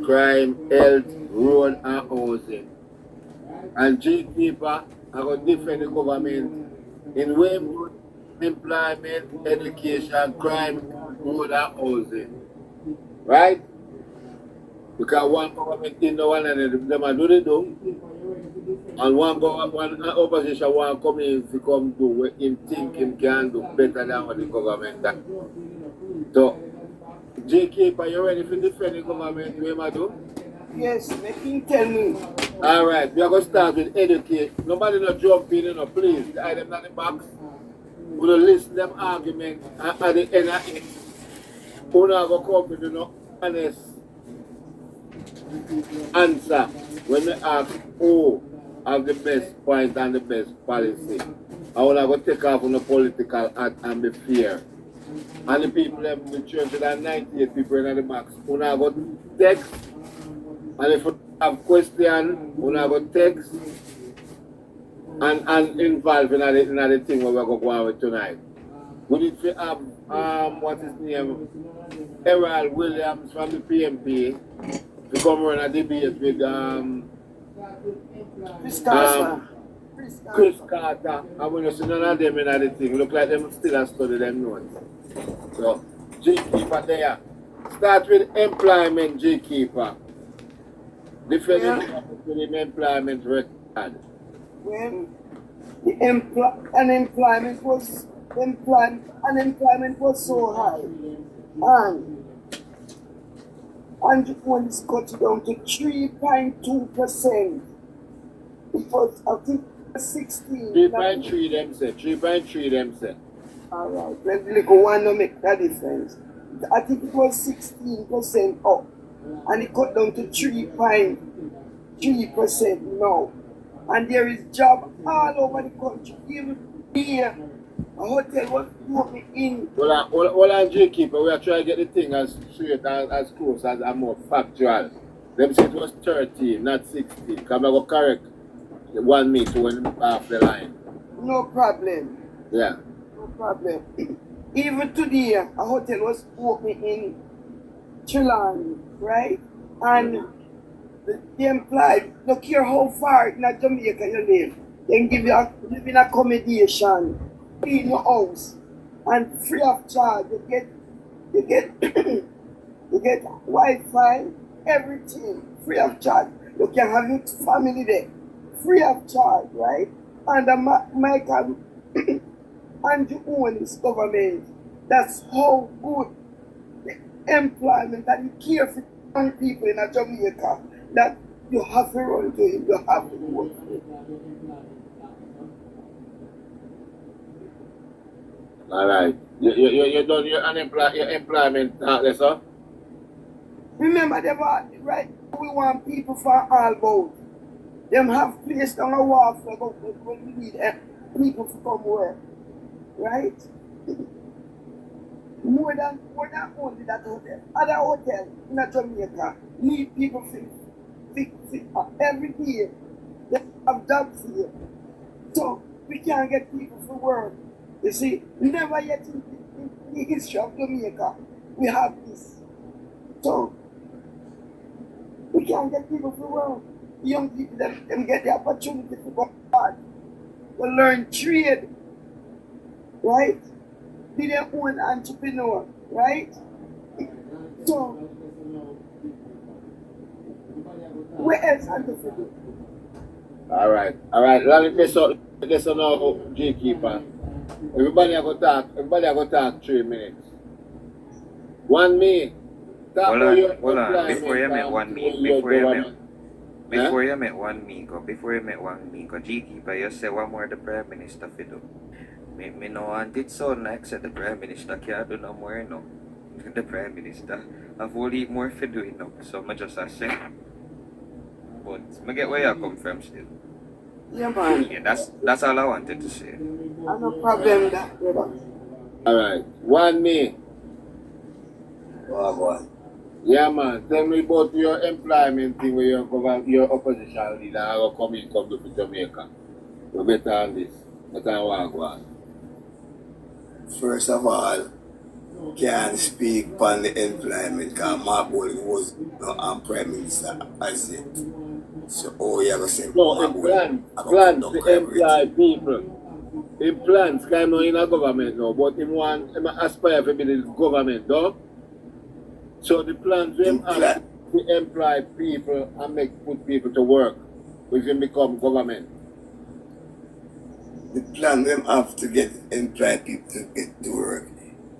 crime, health, road and housing. And GKeeper are going to defend the government in way employment, education, crime, road and housing. Right? Because one government in the one and them are do the do. And one opposition want come in to come do what him think him can do better than what the government does. So JKeeper, you ready for defend the government? What am I do? Yes, make him tell me. Alright, we are going to start with educate. Nobody not jump in, please. The item in the box. We're going to listen them arguments at the end of it. We're not going to come with an honest answer when we ask who have the best point and the best policy. I want to go take off on the political hat and be fair. And the people in the church, there are 98 people in the box. We're not going to text. And if you have questions, we're not going to text and involve in the thing where we're going to go on with tonight. We need to have, what is his name, Errol Williams from the PNP to come run a debate with Chris Carter. And we don't see none of them in the thing. Look like them still have studied them notes. So, GKeeper there. Start with employment, GKeeper. Defending the employment record. When the unemployment was so high, and when it's cut down to 3.2%, it was, I think, 16. 3.3 them said. 3.3 them said. All right, let's look at one to make that difference. I think it was 16% up, and it cut down to 3.3% now. And there is job all over the country. Even here, a hotel was opening in. Well, on GKeeper, we are trying to get the thing as straight as close as more factual. Them say it was 13, not 16. Because I'm going to correct OneMe to when off the line. No problem. Yeah. No problem. Even today, a hotel was opening in Chilani, right? And the employed, no care how far in Jamaica you live, they give you living accommodation in your house and free of charge. You get you get Wi-Fi, everything free of charge. You can have your family there, free of charge, right? And Michael Andrew owns government. That's how good the employment and the care for young people in Jamaica that you have to run to him, you have to work for him. All right. You done your employment talk, sir? Remember, they were, right? We want people for all boat. Them have placed on a wall for when we need people to come work, right? More than only that hotel. Other hotel in Jamaica need people for every day. They have jobs here. So we can't get people for work. You see, never yet in the history of Jamaica we have this. So we can't get people for work. Young people them get the opportunity to go hard, to learn trade, right? Be their own entrepreneur, right? So where else are they to do? All right. Let's now, GKeeper. Everybody are going to talk 3 minutes. OneMe. Hold on. Before you make OneMe, GKeeper, you say what more the Prime Minister fi do. Me no want it so like said the Prime Minister can't do no more, no. The Prime Minister have only more fi do it now. So I just say. But I get where you come from still. Yeah, man. Yeah, that's all I wanted to say. I no problem with that, brother. All right. OneMe. Oh, boy. Yeah, man. Tell me about your employment thing where your opposition leader are come to Jamaica. We better on this. Better on what go on. First of all, can speak on the employment because Mark Bowling was Prime Minister as yet. So, you have to say No, Mark in Bowling. plans to employ people. In plans, kind of in a government now, but him aspire to be the government, though. So the plans him have to employ people and put people to work if him become government. The plan them have to employ people to get to work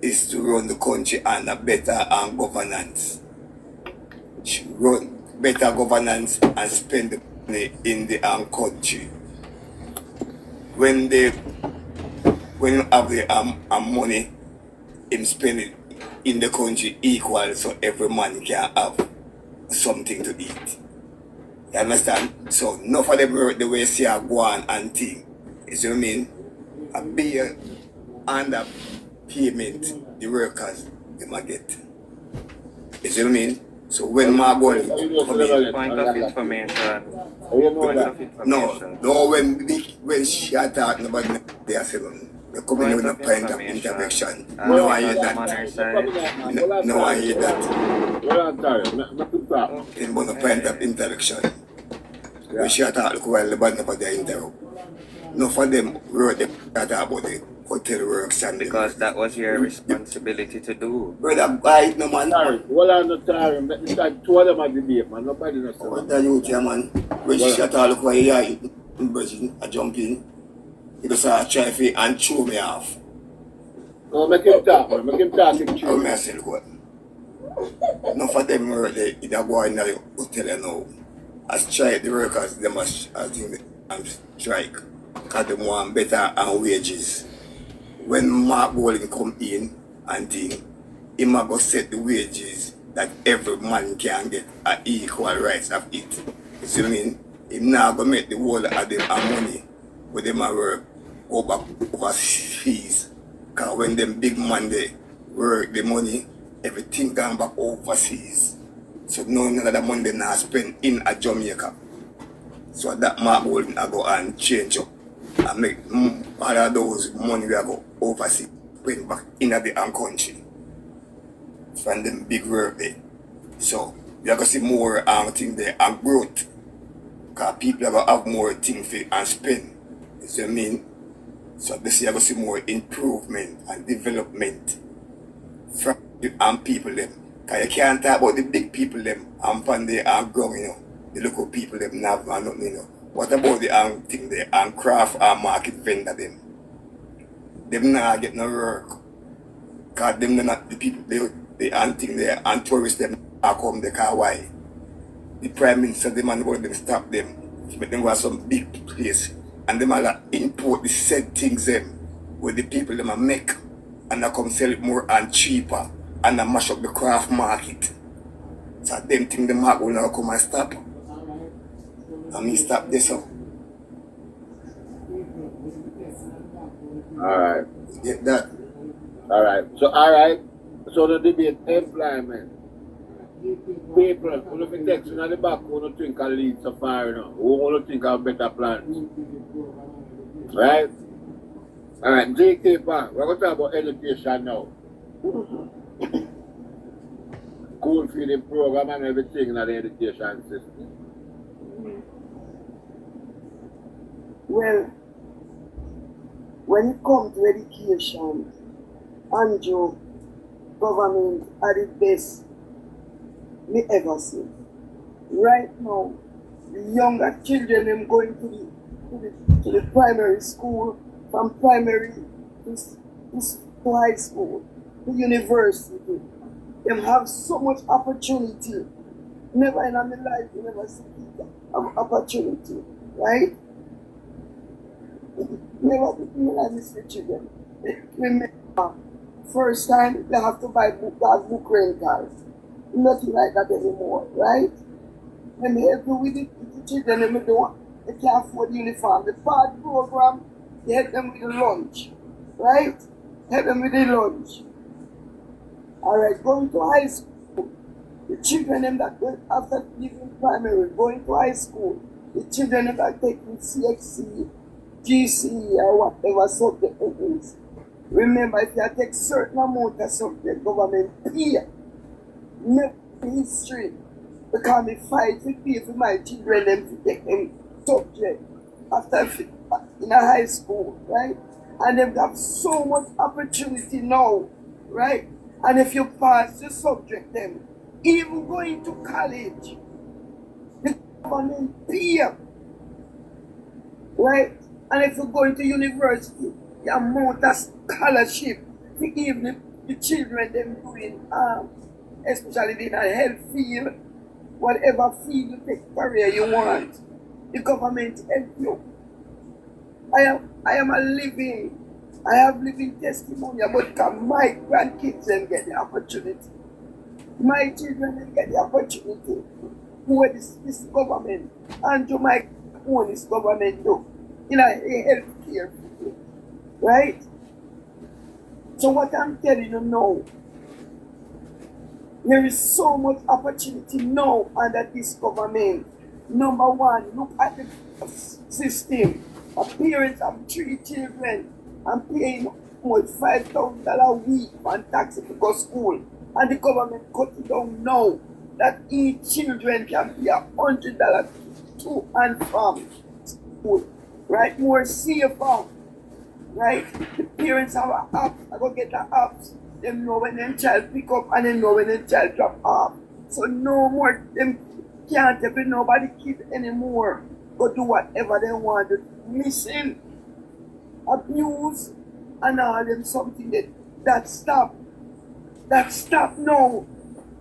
is to run the country under better governance. Run better governance and spend the money in the country. When you have the money, him spend it in the country equal so every man can have something to eat. You understand? So enough of them work the way see go on and think. You see what I mean? A big under payment the workers they might get. You see what I mean? So when my boy come in, Point of information. no, when she are talking about they are saying they come in with a point of intervention. No, I hear that. No, I hear that. In one point of intervention. When she are talking while the band about their interrupt. No for them wrote the talk about the hotel works and because that was your responsibility to do. Brother, I no man. Sorry, well I'm not sorry, it's like two of them at the debate, man. Nobody knows. What are you here, man? When she shut all look where you are in Virgin, I jump in. He goes try to and chew me off. No, make him talk, man. Make him talk in How may I say what? No for them work they either go in the hotel now. As strike the workers they must as strike. Because they want better wages. When Mark Bowling come in and think, he might go set the wages that every man can get at equal rights of it. You see what I mean? He now go make the whole of them money with them work go back overseas. Because when them big man they work the money, everything gone back overseas. So none of the money they now spend in a Jamaica. So that Mark Bowling I go and change up. And make all of those money we go overseas, bring back in the country. From them big work there. So you are going to see more thing there and growth. Because people are going to have more things for and spend. You see what I mean? So this year you are going to see more improvement and development from the people them. Because you can't talk about the big people them and from the ground, you know. The local people them have nothing, you know. What about the thing there and craft market vendor them? Them not get no work. Cause them not the people they thing there and tourists them are come the car why? The Prime Minister them and about them stop them. Make them go to some big place and them all import the said things them where the people them make and they come sell it more and cheaper and they mash up the craft market. So them thing them market will now come and stop. And me stop this up. Alright. Get that? Alright. So the debate employment. People who be texting at the back who don't think of lead so far, you know. Who want to think of better plans. Right? Alright, JKeeper, we're going to talk about education now. School feeding program and everything in the education system. Well, when it comes to education, Andrew, government are the best me ever see. Right now, the younger children them going to the primary school, from primary to high school, to university. Them have so much opportunity. Never in my life, you never see people have opportunity, right? Never miss the children. Remember, first time they have to buy book rentals. Nothing like that anymore, right? Let me help you with the children, they can't afford the uniform. The PAD program, they help them with the lunch, right? Help them with the lunch. Alright, going to high school. The children them that go after leaving primary, going to high school. The children them that taking CXC, GC or whatever subject it is. Remember, if you take certain amount of subject, government pay. Never in history. Because me fight to pay for my children them to take them subject after in a high school, right? And them have so much opportunity now, right? And if you pass the subject them, even going to college, the government pay, right? And if you go into university, the amount of scholarship to even the children them doing, especially in a health field, whatever field you take career you want, the government help you. I have living testimony about my grandkids and get the opportunity. My children will get the opportunity. Who this government and to my own this government do in a health care field, right? So what I'm telling you now, there is so much opportunity now under this government. Number one, look at the system. A parent have 3 children and paying almost $5,000 a week on taxi to go to school. And the government cut it down now that each children can pay $100 to and from school. Right? More safer. Right? The parents have an app. I go get the apps. Them know when their child pick up and they know when their child drop off. So no more them can't take with nobody kid anymore. Go do whatever they want. Missing, abuse, and all them something that stop. That stop now.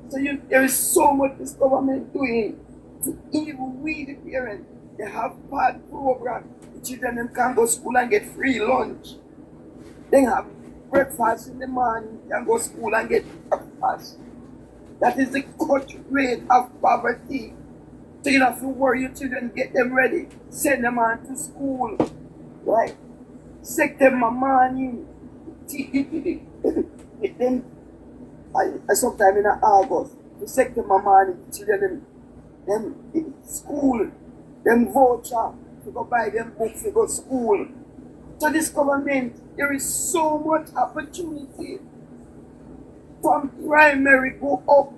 So there is so much this government doing. So even we the parents, they have bad program. The children them can go to school and get free lunch. They have breakfast in the morning, can go to school and get breakfast. That is the cut rate of poverty. So you don't have to worry your children, get them ready, send them on to school, right? Take them a morning, then sometime in August, to take them a morning, children them in school, them voucher, to go buy them books, to go to school. So this government, there is so much opportunity from primary go up,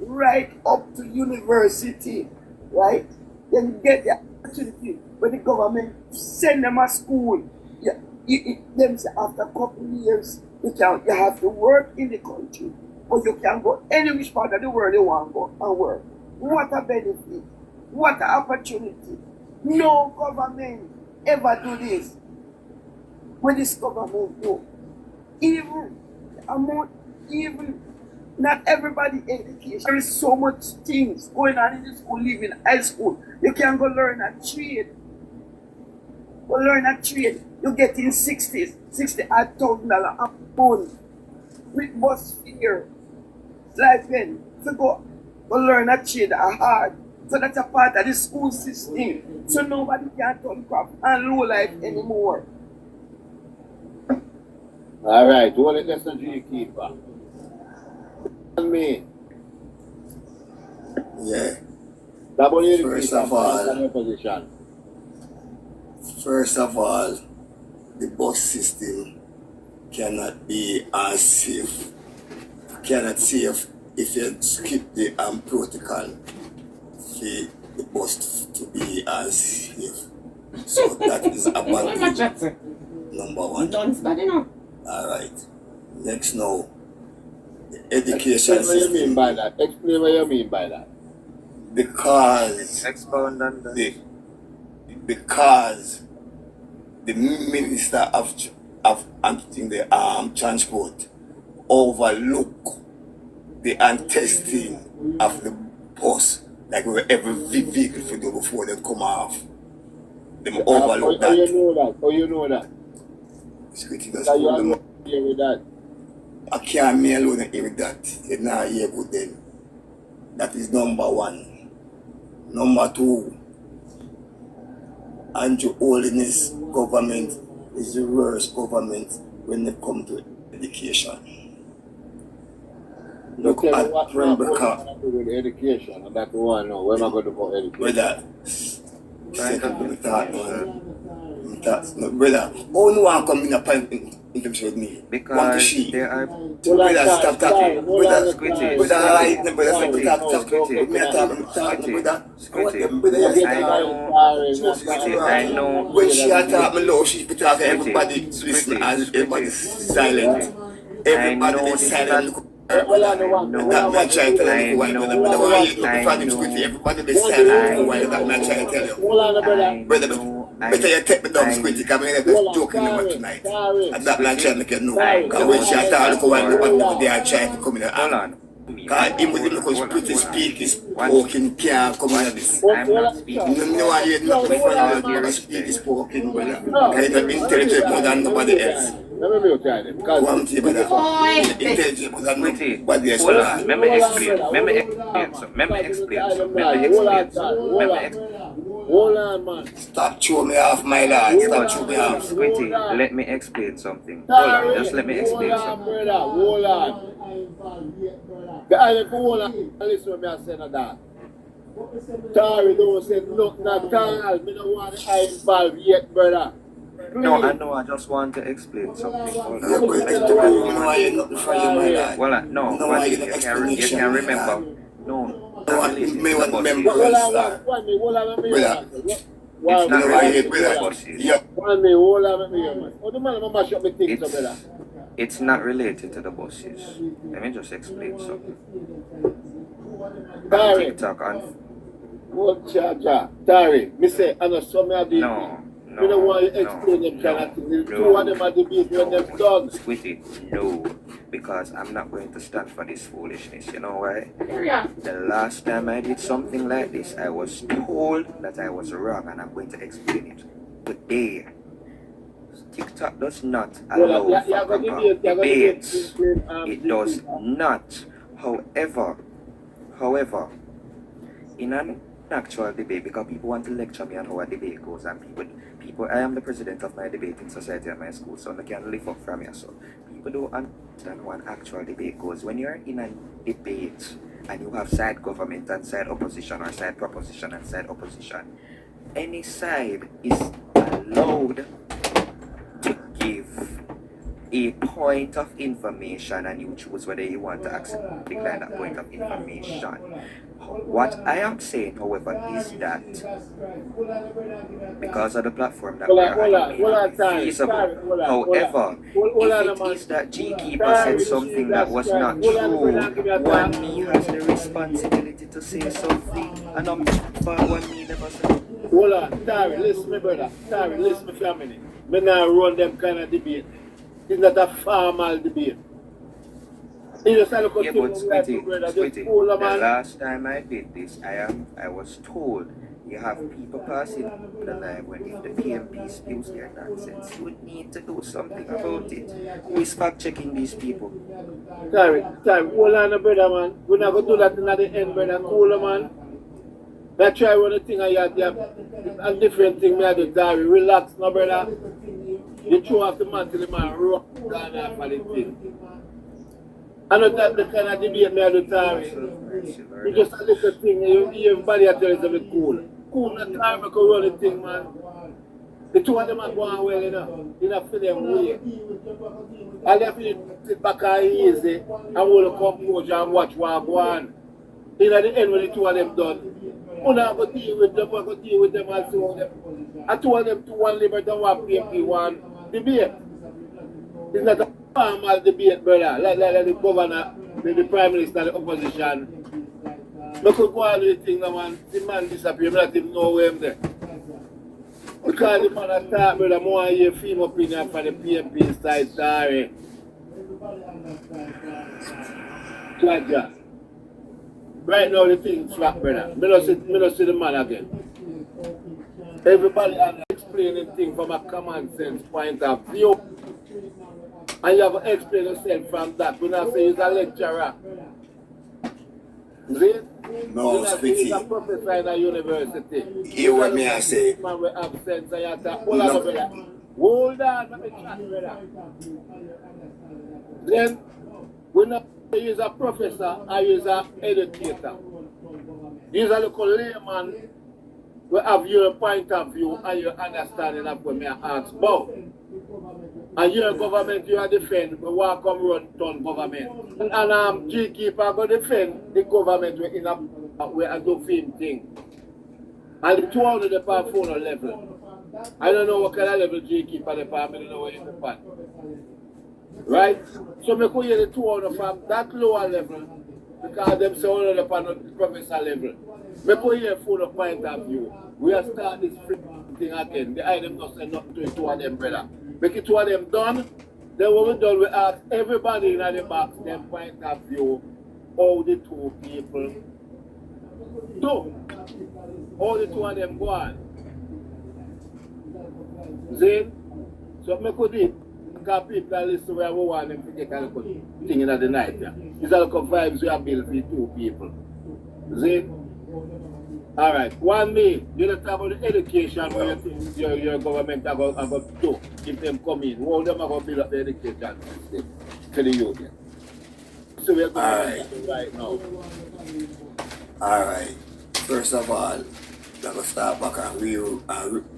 right up to university, right? Then you get the opportunity when the government send them to school. Them say after a couple of years, you have to work in the country, but you can go any which part of the world you want to go and work. What a benefit! What an opportunity! No government ever do this. When this government do, even not everybody education. There is so much things going on in the school, living high school. You can go learn a trade. Go learn a trade. You get in $60,000 a month with bus fare. Stipend. So go learn a trade hard. So that's a part of the school system. So nobody can turn crap and low life anymore. Alright, hold it, that's the GKeeper. Me. Yeah. First of all, the bus system cannot be as safe. Cannot safe if you skip the protocol for the bus to be as safe. So that is advantage number one. Alright. Next now. The education system. What you mean by that? Explain what you mean by that. Because Expound on that. because the minister of the transport overlook the testing of the bus, like every vehicle for do before they come off. They overlook that. How you know that? How you know that? Security does That you pull are them not up. here with that. I can't me alone hear that. You're not here good then. That is number one. Number two, and your holiness government is the worst government when it comes to education. Look at Rebuttal. With education, and that one now. Where am I going to go education? Brother, second to me talk, man. No, brother, how you want to come in a point? If them showed me. Want to Because she. there are Brother, stop talking. Brother, Squitty, brother, alright, brother, stop Squitty, talking. Squitty, Me a talking, brother. What Squitty. them, brother, yes, I know, Squitty, I know, when she a talk me low, she be talking, Squitty, everybody listen and everybody silent. Squitty. I Everybody know be this silent, that. look at her, brother. I That man trying to tell you, look know, why, brother, why you look I for him, know, Squitty? Everybody be silent, look why, that man trying to tell you. Brother, better you take me down, Squitty, because I'm just joking in the tonight. And that man trying to make you know. Because when she a talk, look why, they are trying to come in the hold act. on. Because him with him look pretty speak is poking can't come in this. I'm not speaking. No one hear nothing from All you, due never speak is respect. poking, brother. Because you're intelligent more than nobody else. Let me be okay then. Because One thing, brother. Intelligent more than Squitty, nobody else. hold on. Let me explain. Let me explain some. Let me explain some. Let me explain some. Let me explain. hold on, man. Stop throwing me off, my lord. Stop But throwing me off. Squitty, let me explain something. Hold on, just let me explain Hold on, something. brother. Hold on. The island for hold on. Listen to me, I said that. Tari don't say nothing at all. Me don't want to involve yet, brother. No, I know. I just want to explain something. Hold Yeah, on. but Let me no just one want hear nothing from you, my lord. well, no, No one one hear thing no you can explanation, remember. No, No not one, related me to the want buses. remember, sir. Hold on, Brother. It's not No one hear, related to the brother. buses. Yeah. Hold on, man. Oh, the man, I'm mash up my things, brother. It's not related to the buses. Let me just explain something. On Tari, TikTok on what charger? Tari, me say, I know some of the no, me don't want you to explain them kind of things. The two of them are debate when them done. Squitty, no, because I'm not going to stand for this foolishness. You know why? The last time I did something like this, I was told that I was wrong, and I'm going to explain it today. TikTok does not allow for debates. It does not. However, in an actual debate, because people want to lecture me on how a debate goes, and people, I am the president of my debating society at my school, so I can live up from here. So people don't understand how an actual debate goes. When you're in a debate and you have side government and side opposition, or side proposition and side opposition, any side is allowed to give a point of information, and you choose whether you want to accept decline that point of information. What I am saying, however, is that because of the platform that we're on, it may not be feasible. However, if it is that GKeeper said something that was not true, OneMe has the responsibility to say something, and I'm for OneMe never said. Hold on, Tari, listen me, brother. Tari, listen me for a minute. Me not run them kind of debate. It's not a formal debate. You just look at Yeah, you but like Squitty, brother, just Squitty, cool, the man. last time I did this, I was told you have people passing the line when if the PNP spews their nonsense, you would need to do something about it. Who is fact checking these people? Tari, hold on, brother, man. We're not going to do that in the end, brother. Cool, man. Let's try one thing I had there. A different thing, me I do, Tari. Relax, no, brother. You throw off the man till the man rock down off of the thing. I know that the kind of debate me I do, Tari. It's just a little thing. Everybody I tell you something cool. Cool, the time I can run the thing, man. The two of them are going well enough. Enough for them way. I left you sit back and easy and hold the composure and watch what go on. In at the end when the two of them done. I'm going to deal with them, I'm going to deal with them and so on. I told them to one liberty and one PNP, one debate. It's not a formal debate, brother. Like the governor, the prime minister, the opposition. I could go on with the thing, man. The man disappeared, I don't even know where I'm there. Because the man attacked, brother, more than your female opinion for the PNP side, sorry. Jaja. Right now the thing's flat, brother. Me not see the man again. Everybody has explaining things from a common sense point of view. And you have to explain yourself from that. We not say he's a lecturer. See? No, He's a Squitty. professor in a university. Hear what me I say. Man with absence and you have to hold on, brother. Hold on, let me chat, brother. Then we not say he's a professor or he's an educator. He's a little layman. We have your point of view and your understanding of what me ask about. And your government you are defend, but what come run turn government. And GKeeper go defend the government in a we are do same thing. And the 200 the phone level. I don't know what kind of level GKeeper department, I don't know where you put. Right? So me could hear the 200 from that lower level because them say on the professor level. Me could hear from the point of view. We are start this thing again. The item not say nothing to two of them, brother. Make it two of them done. Then when we done, we ask everybody in the box them point of view how the two people do. How the two of them go on. Then, so me could do it. Because people are listening where we want them to get a little thing in the night. Yeah. It's a little vibes we have built for two people. See? Alright, OneMe, you don't talk about the education where you think your government are going to do if them come in. How them are going to build up the education system for the youth. Yeah. So we're going to right now. Alright. First of all, I'm going to start back and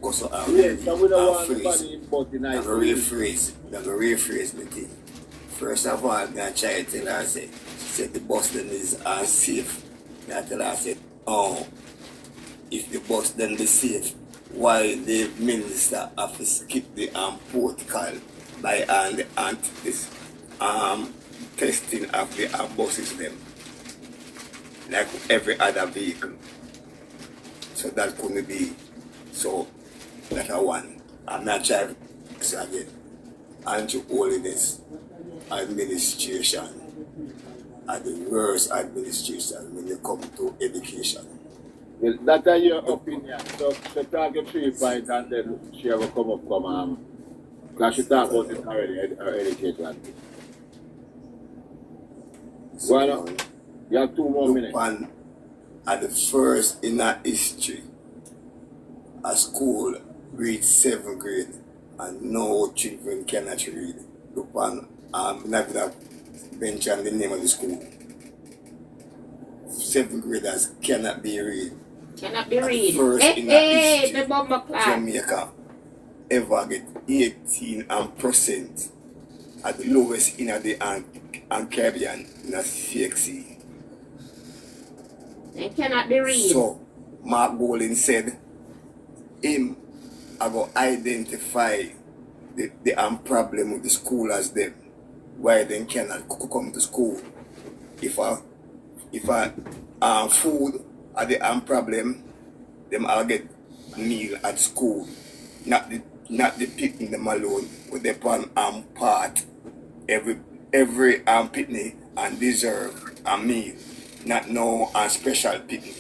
go so and yes, so we don't want anybody input in I'm going to rephrase the thing. First of all, I'm going to try to tell her, she said the bus then is unsafe. I tell her, I said, oh, if the bus then is safe, why the minister have to skip the protocol by this testing of the buses them, like every other vehicle. So that couldn't be. So that's one. I'm not trying to again. Anti-holiness administration are the worst administration when you come to education. Well, that's your opinion. So talk your 3 points and then she will come up because she talk about it already, her education. So well, you have 2 more minutes. One at the first in our history, a school reach 7th grade and no children cannot read. Look on, not gonna mention the name of the school. 7th graders cannot be read. Cannot be read. First in our history, the bomber class. Jamaica ever get 18% at the lowest in the Caribbean in a CXC. They cannot be read. So, Mark Bolin said, him I go identify the problem with the school as them, why they cannot come to school. If food are the problem, them I'll get meal at school. Not the picnic them alone, but they pan part every picnic and deserve a meal. Not no special picnic.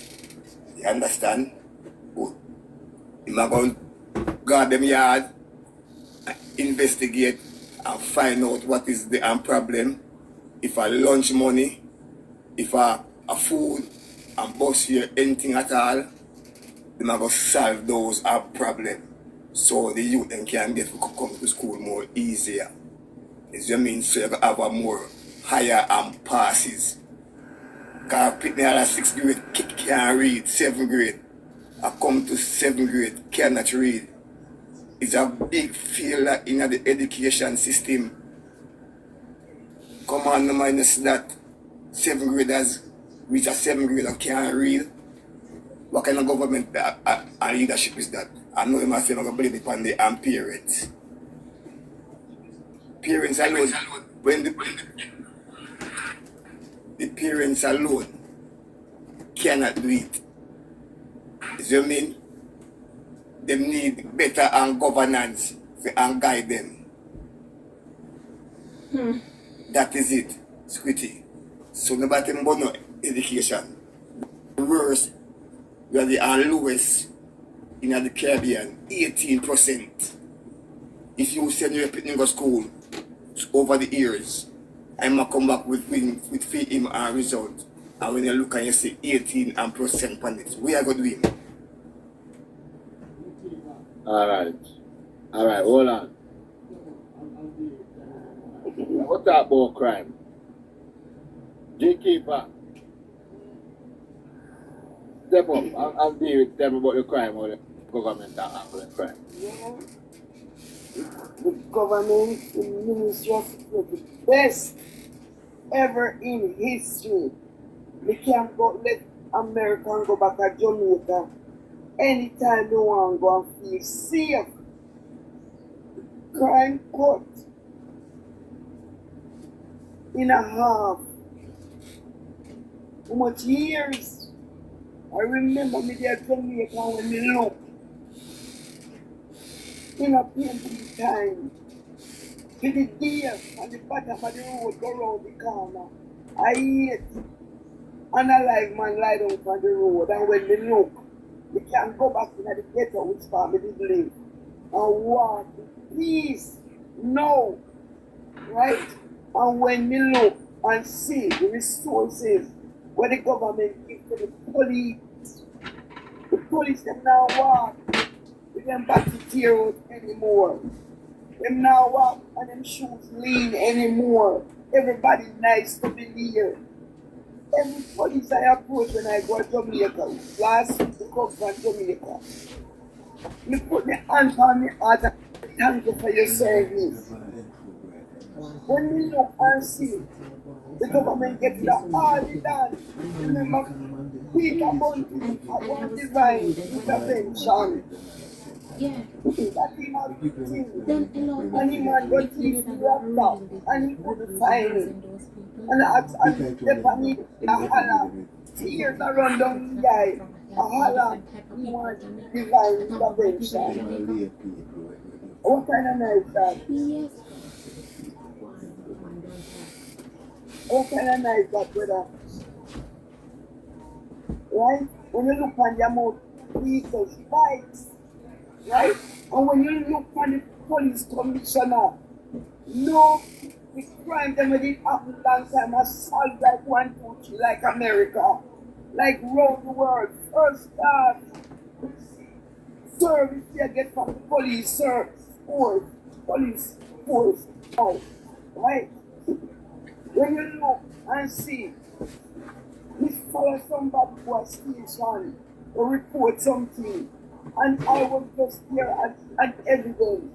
You understand? Good. I'm going to guard them yard, investigate and find out what is the problem. If I lunch money, if I food and bus fare, anything at all, then I'm going to solve those problems. So the youth then can get to come to school more easier. Is what I mean? So you have a more higher passes. Because picnic at 6th grade can't read, 7th grade. I come to 7th grade, cannot read. It's a big failure in the education system. Come on, no minus that 7th graders reach a 7th grade and can't read. What kind of government and leadership is that? I know my friend will blame it on the parents. Parents alone, when the parents alone cannot do it. You know what I mean? They need better governance and guide them. That is it, Squitty. So nobody about no education. Worse, we are the lowest in the Caribbean, 18%. If you send your picnic to school over the years, I'm going to come back with him and result. And when you look and you see 18% on it, we are going to do him. Alright, hold on. What about crime? GKeeper. Step up and deal with them about the crime or the government that handle the crime. Yeah. The government, the Ministry of Security, best ever in history. We can't go let American go back to Jamaica anytime they want to go and feel safe. Crime court in a half. How much years? I remember me there Jamaica when we look in a PNP time. To the deer at the bottom of the road go round the corner. I hate and alive man lie down on the road, and when we look, we can go back in the ghetto which family live and walk in peace. No. Right? And when we look and see the resources where the government gives to the police them now walk with them back to tear out anymore. Them now walk and them shoes lean anymore. Everybody nice to be here. Every police I approach when I go to Jamaica, last week I come from Jamaica, me put my hands on my heart and thank you for your service. When we look and see the government getting the all it done, remember Peter Bunty at one divine intervention. Yeah. That he had thing. Then alone. And he man got his laptop and he couldn't find it. And Stephanie, a holla, tears are run down the eye. A holla, he wants divine intervention. What kind of knife that? Yes. What kind of knife that, brother? Right? When you look on the amount of people, fights, right? And when you look on the police commissioner, no, the crime that did happen long time has solved like 1, 2, 3, like America, like round the world. First class service you get from the police force, police force, out, right? When you look and see, we follow somebody to a station or report something, and I was just there as evidence.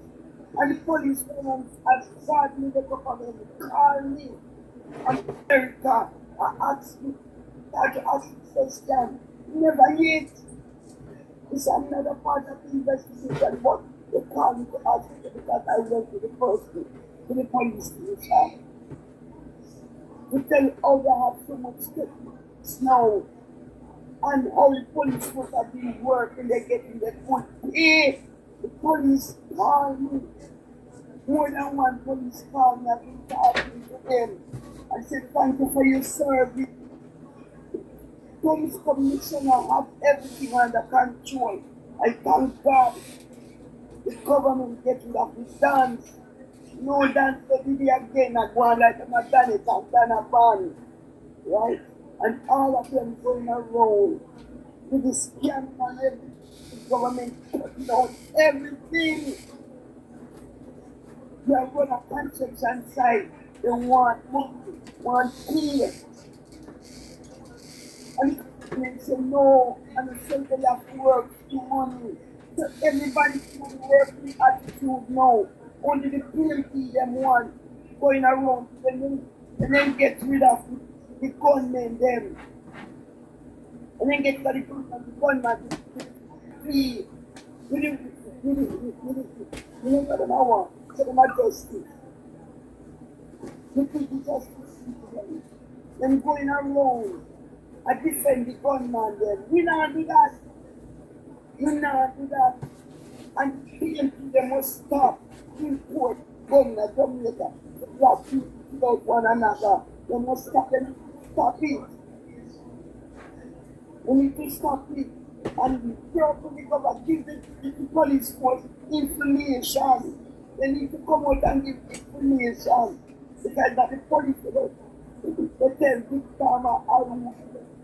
And the police woman has called me, the government called me, America, and asked me to ask the question. Never yet. It's another part of the investigation, but they called me to ask me because I went to the person, to the police station. To tell how they have so much snow and how the police force have been working, they're getting their good pay. The police called me. More than one police called me. I've been talking to them. I said, thank you for your service. Police commissioner have everything under control. I thank God. The government getting off the dance. No dance every day again. I go on like I'm done it and done a ban. Right? And all of them going around with the scam and everything. The government cutting out everything. They are run a construction site. They want money, want pay. And they say no, and they say they have to work for money. So everybody should work with attitude now. Only the PNP them want going around and then get rid of the gunmen them. And then get rid of the gunman free. We don't know them hour. So them are justice. We think the justice them. Them going around. I defend the gunman then. We not do that. We not do that. And PNP they must stop. Import gun in Jamaica. The black people without one another. They must stop them. Stop it. We need to stop it. And the government give the police force information. They need to come out and give information. Because that the police they tell big farmer how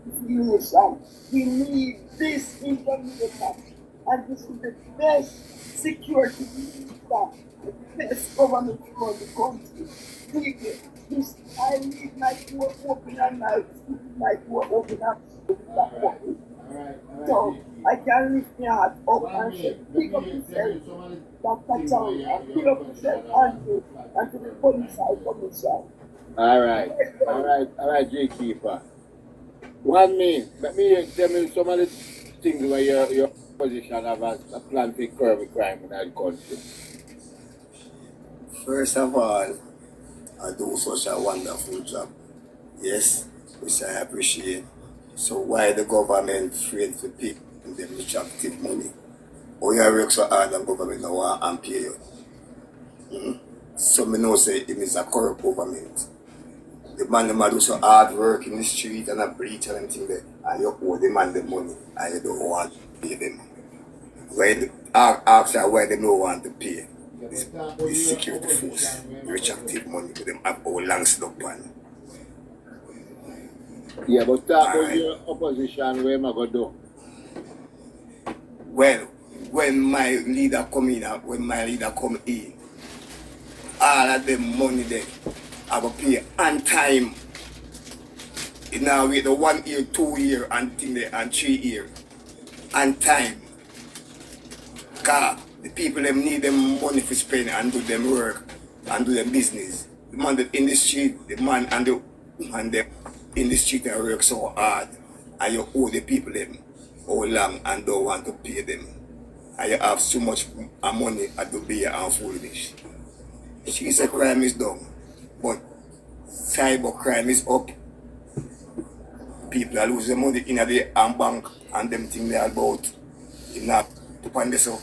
information. We need this information. And this is the best security minister, the best government for the country. People, this, I leave my door open and my door open up. So I can lift my heart up and say, pick up yourself, Dr. Chow, and pick up yourself and to the police commission. All right, GKeeper. OneMe, let me tell me some of the things where your position have as a plan to curb crime in our country. First of all, I do such a wonderful job. Yes, which I appreciate. So why the government afraid to pay them retroactive money? Or you work so hard and government no want and pay you. So me know say it is a corrupt government. The man them a do so hard work in the street and a breach and everything there, and you owe the man the money and you don't want to pay them. Why the ask why they don't want to pay? The security force, the retroactive money for them have all long stuck on. Yeah, but talk about your opposition, where am I going to do? Well, when my leader come in, all of them money there, I will pay on time. You now wait the 1 year, 2 year, and 3 year. On time. Cause the people them need them money for spend and do them work and do them business. The man that in the street, the man and the man them in the street and work so hard, and you owe the people them all long and don't want to pay them. And you have so much money at the beer and foolish. She said crime is done, but cyber crime is up. People are losing money in a day and bank and them thing they are about. You not to find this up.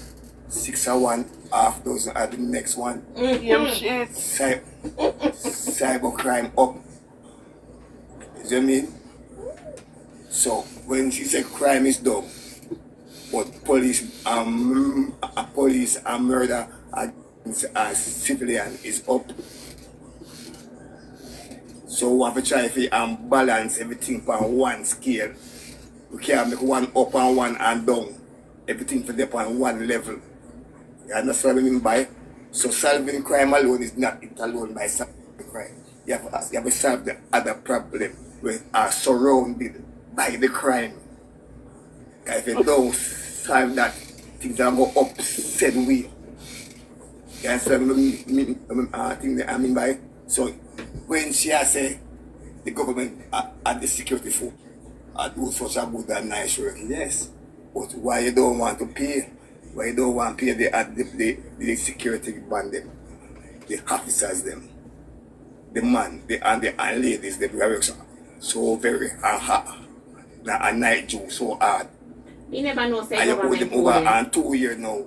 6 or 1, half dozen at the next one. Shit. Cyber crime up. You see what I mean? So when she said crime is done, but police and murder and civilian is up. So we have to try to balance everything on one scale. We can't make one up and one and down. Everything for them on one level. You understand what I mean by? So solving crime alone is not it alone by solving crime. You have to solve the other problem which are surrounded by the crime. If you don't solve that, things are going to go up same way. You understand what I mean by? So when she has say the government and the security force do such a good and nice work, yes. But why you don't want to pay? Why you don't want to pay the security band them, the officers them, the man, and ladies, they work so very hard. And night do so hard. You never know say And you put government them over put them. and 2 years now,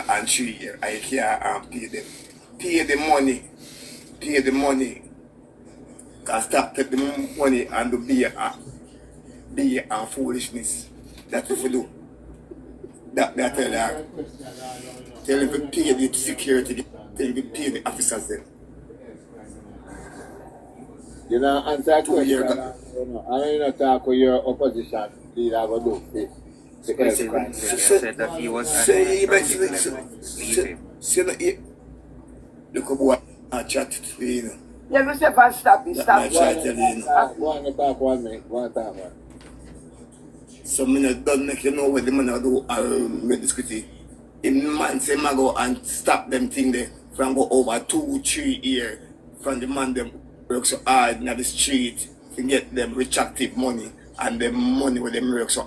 and 3 years. I can't pay them. Pay the money. Pay the money. Can stop take the money and do be and foolishness. That's what we do. That tell her. Tell them to pay the security, tell them to pay the officers then. You know, answer that 2 years. I know you not talk with your opposition leader go do it. He said that he was Say, leave him. look at what I chat to you know. Yeah, me say first stop it, stop I it. try to tell you, you know. One talk 1 minute, one time, man. So me don't make you know what the man do with this critique. If man say man go and stop them thing there from go over 2, 3 years from the man them work so hard in the street to get them retroactive money and the money with them work so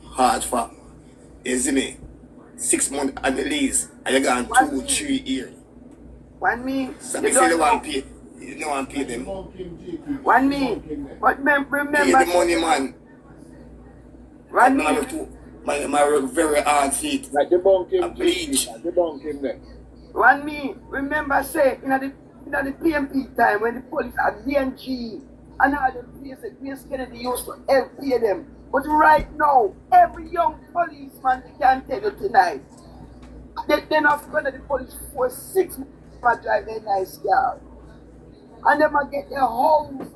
hard for, you see me? 6 months at the least and you gone 2, 3 years. OneMe, So you me say they don't want know. pay, you don't want pay them. OneMe, but remember, Pay the money man. OneMe, Man work very hard for it. Like the bunk A him, bleach. the bunk him there. OneMe, remember say in the PNP time when the police at DNG and all the places Grace Kennedy used to help pay them. But right now, every young policeman can tell you tonight, they're not going to the police for 6 months for driving a nice car. And they might get their housing.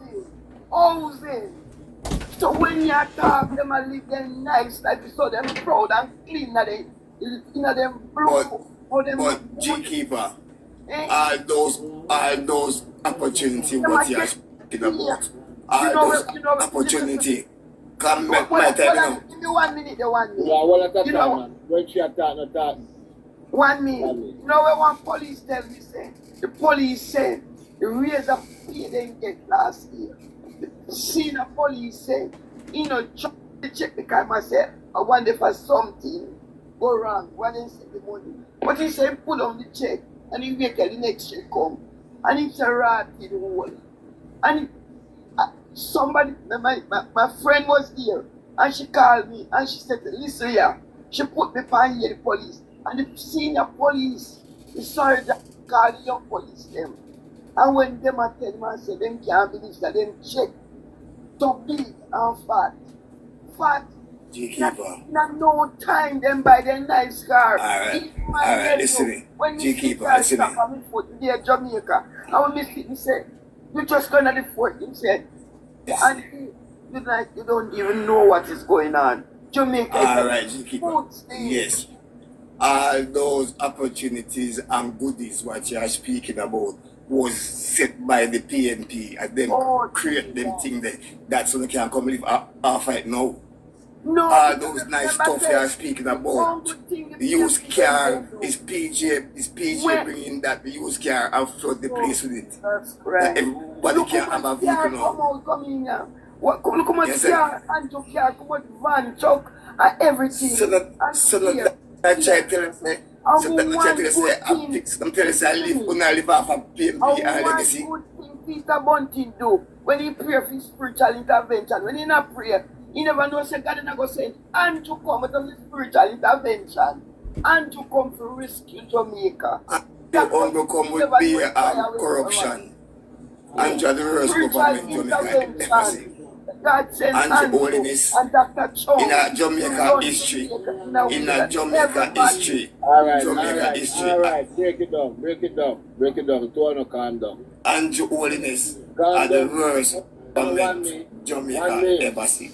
So when you talk, they might live them nice, like so them proud and clean that they, them blue. But GKeeper, Eh? all those opportunities what you are speaking about, You know those what- opportunity Come Well, my time, you know. give me 1 minute, the 1 minute. Yeah, what at a You time, know, man. When she attack, no talk. 1 minute. 1 minute. You know where one police tell me say? The police said the raise of pay they get last year. Senior police said, you know, try to check because I said, I wonder for something go wrong when they send the money. But he said pull on the check and he wait till the next check come. And it's a rat in the hole. And somebody, my friend was here and she called me and she said, listen here. She put me on here, the police. And the senior police, the sergeant called the young police them. And when them are telling me, I said, them can't believe that them check to big and fat. Fat. GKeeper. Not no time them buy their nice car. Alright, listen me. When GKeeper, listen me. on the foot in Jamaica, I will miss it. He said, you just going to the fort. He said, and you don't even know what is going on. Jamaica Alright, is GKeeper. Yes. All those opportunities and goodies what you are speaking about was set by the PNP and them create them thing that's so they can come live off right now. No, All those nice stuff you are speaking about. The used car is PJ bringing that the used car and flood the place with it. That's right. That everybody can have a vehicle now. Come in now. What come on Yes, car and your car, come on van, truck and everything. So that I try to tell you, so that I try to say, I'm telling you, I live off of PNP and legacy. One good thing Peter Bunting do when he pray for his spiritual intervention, when he not pray, he never knows say God is not going to send and to come with his spiritual intervention and to come to rescue Jamaica. They only come with beer and corruption. And the worst government Jamaica. God sent and holiness and Dr. Chong in a Jamaica history. In a Jamaica history. Jamaica history. Alright, break it down. Don't calm down. And your holiness are the worst government Jamaica ever seen.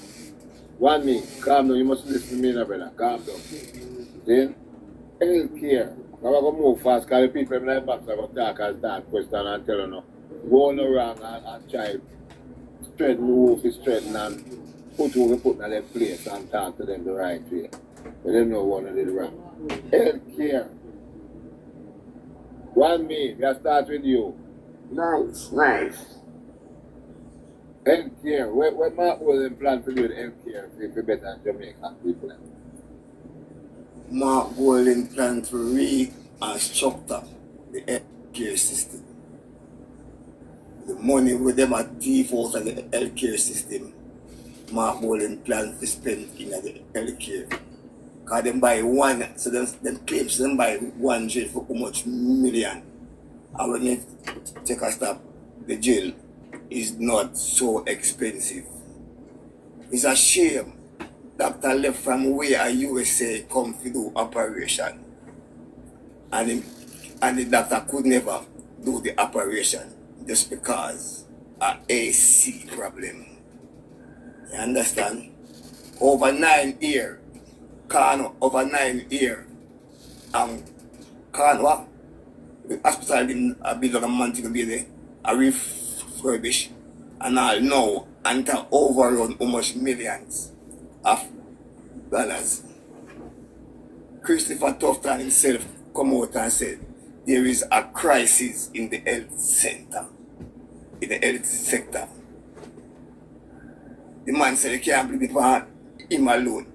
1 minute, calm down. You must listen to me now, brother. Calm down. Then, healthcare. I'm going to move fast because the people in the box are going to talk and start question and tell you no. Go on around and try straighten the roof is straighten and put who we put in their place and talk to them the right way. But they know what they did wrong. Healthcare. 1 minute, we start with you. Nice. Healthcare. What Mark was plan to do with healthcare if you better than Jamaican people? Mark Golden plan to restructure the healthcare system. The money with them at default of the healthcare system, Mark Golden plan to spend in the healthcare. Because them buy one, so them claims them buy 1 jail for how much million. And when you take a stop, the jail is not so expensive. It's a shame. Doctor left from where USA come to do operation. And the doctor could never do the operation just because of AC problem. You understand? Over 9 years. Over 9 years. What? The hospital didn't build on a month to be there. I refurbish. And I know until overrun almost millions of dollars. Christopher Tufton himself come out and said there is a crisis in the health center. In the health sector. The man said he can't believe it for him alone.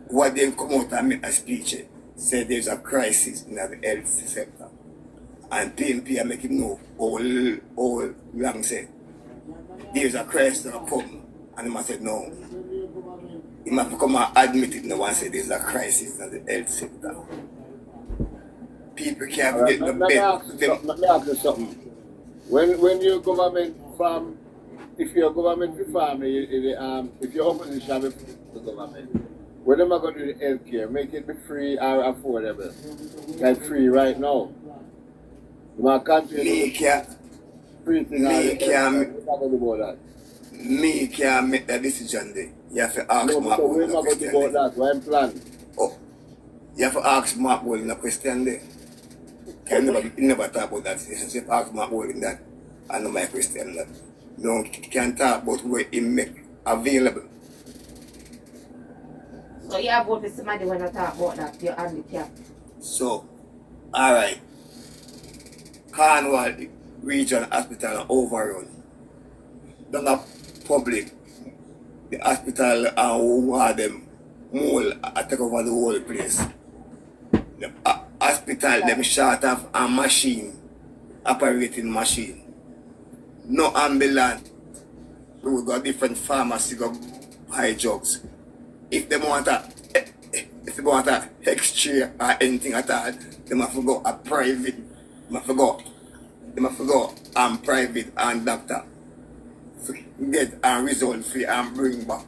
What they come out and make a speech said there's a crisis in the health sector. And PNP make him know all long said there's a crisis that come. And the man said no. He must come and admit it now and say there's a crisis in the health sector. People can't get the bed. Let me ask you something. When your government farm, if your government farm, if your opposition with the government, when am I going to do the healthcare? Make it be free or affordable? Like free right now. My country free thing. Me can't make that decision there. You have to ask Mark Bolden a question there. That? Why I'm planning? Oh, you have to ask Mark Bolden a question there. You never talk about that. You have to ask Mark Bolden that. I know my question that. No, you can't talk about where he make available. So you have with somebody when I talk about that, you're handicapped. So, alright, Cornwall Regional Hospital overrun. Don't have public. The hospital and who are them mole take over the whole place. The hospital them short of a machine, operating machine. No ambulance. We got different pharmacy go buy drugs. If they want a X-ray or anything at all, they have to go a private. They have to go private and doctor. So get a result for and bring back.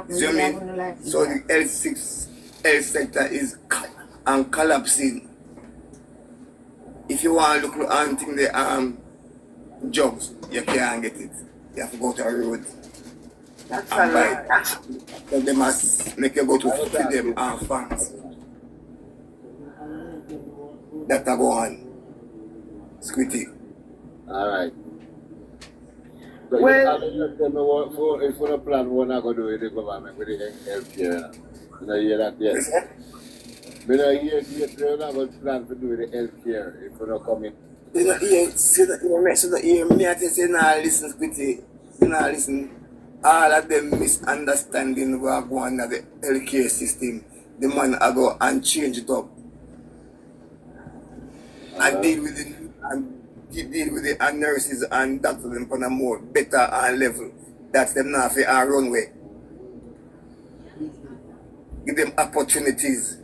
So, so the health sector is collapsing. If you want to look at the jobs, you can't get it. You have to go to a road That's and buy right. it. So they must make you go to feed them and farms. That go on. Squitty. Alright. So Well- if we don't plan what I'm going to do with the government, with the healthcare, you know, hear that yet? We don't hear yet, we're not going to plan to do with the healthcare if we don't come in. You know, me, I say, nah, listen, Squitty. You know, listen. All of them misunderstanding what going on the healthcare system. The man I go and change it up. And deal with it and deal with it and nurses and doctors them on a more better and level. That's them now for our runway. Give them opportunities.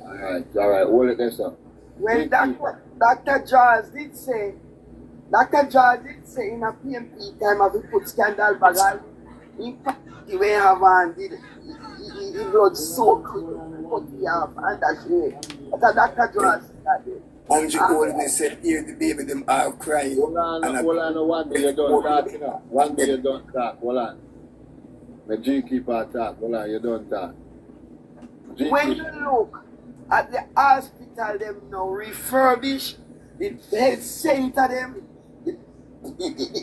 Alright, hold it there, sir. Well, Dr. Jaws did say in a PNP time of he put scandal bag on, in fact, the way have on did he blood soak put the off and that way. But Dr. Jaws said that day. And you already said, here the baby them are crying. Hold on, one day you don't talk, you know. One day you don't talk, hold on. The GKeeper talk, hold on, you don't talk. When you look at the hospital them now refurbished, the health center them,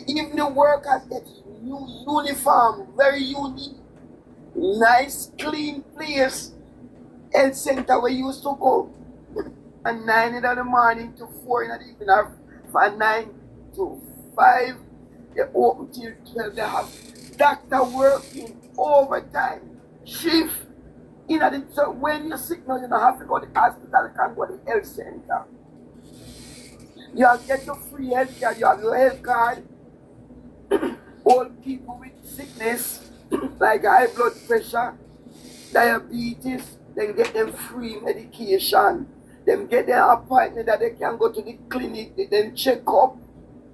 even the workers get new uniform, very unique, nice clean place. Health center we used to go from 9 in the morning to 4 in the evening, or from 9 to 5, they open till 12. They have doctor working overtime, shift. So when you're sick now, you don't have to go to the hospital, you can go to the health center. You have get your free health care, you have your health card. Old people with sickness, like high blood pressure, diabetes, then get them free medication. Them get their appointment that they can go to the clinic, they then check up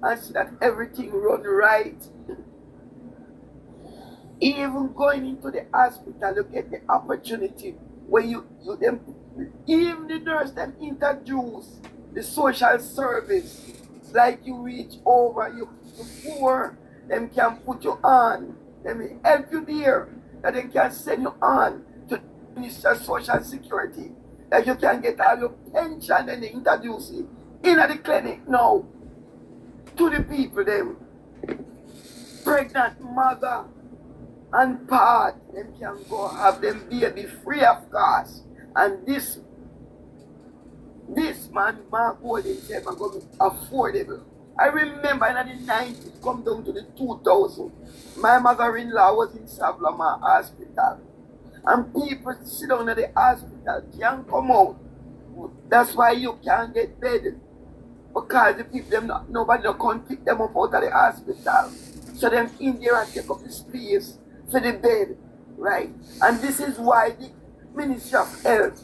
and see that everything run right. Even going into the hospital, you get the opportunity where you them, even the nurse them introduce the social service. Like you reach over, you poor, them can put you on, them will help you there, that they can send you on to Minister of Social Security, that you can get all your pension and they introduce it in the clinic now to the people them. Pregnant mother and part, them can go have them baby free of cost. And this man, Mark Golden said, man, going to be affordable. I remember in the 90s, come down to the 2000, my mother-in-law was in Sablama Hospital. And people sit down at the hospital, can't come out. That's why you can't get bed. Because the people, nobody can pick them up out of the hospital. So them in there and take up the space for the bed, right? And this is why the Ministry of Health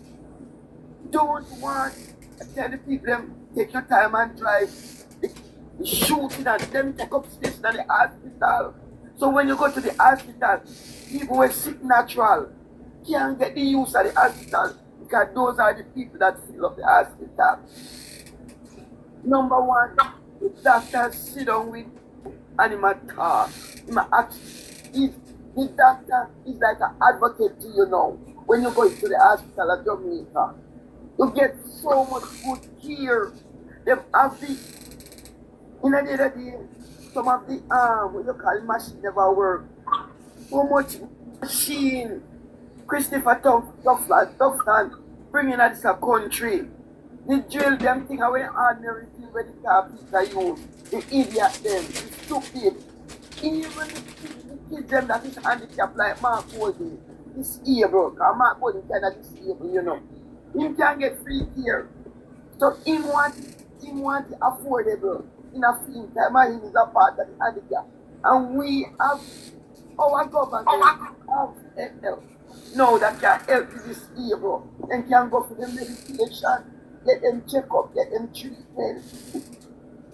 don't want to tell the people them take your time and drive. The shooting and them take up space in the hospital. So when you go to the hospital, people who are sick natural can't get the use of the hospital because those are the people that fill up the hospital. Number one, the doctors sit down with animal talk. The doctor is like an advocate to you now. When you go into the hospital at Jamaica, you get so much good care. Them have the, in the other day, some of the what you call machine never work. How much machine Christopher Tufton bringing at this country. The drill them thing away ordinary thing where the carpenter use. The idiot them, the stupid. Even the kids them that is handicapped like Mark Golding, disabled. Because Mark Golding kind of disabled, you know. Him can get free care. So him want it affordable in a film time and him is a part of the handicap. And we have our government have help. No, that can help the disabled and can go for the medication, get them check up, get them treatment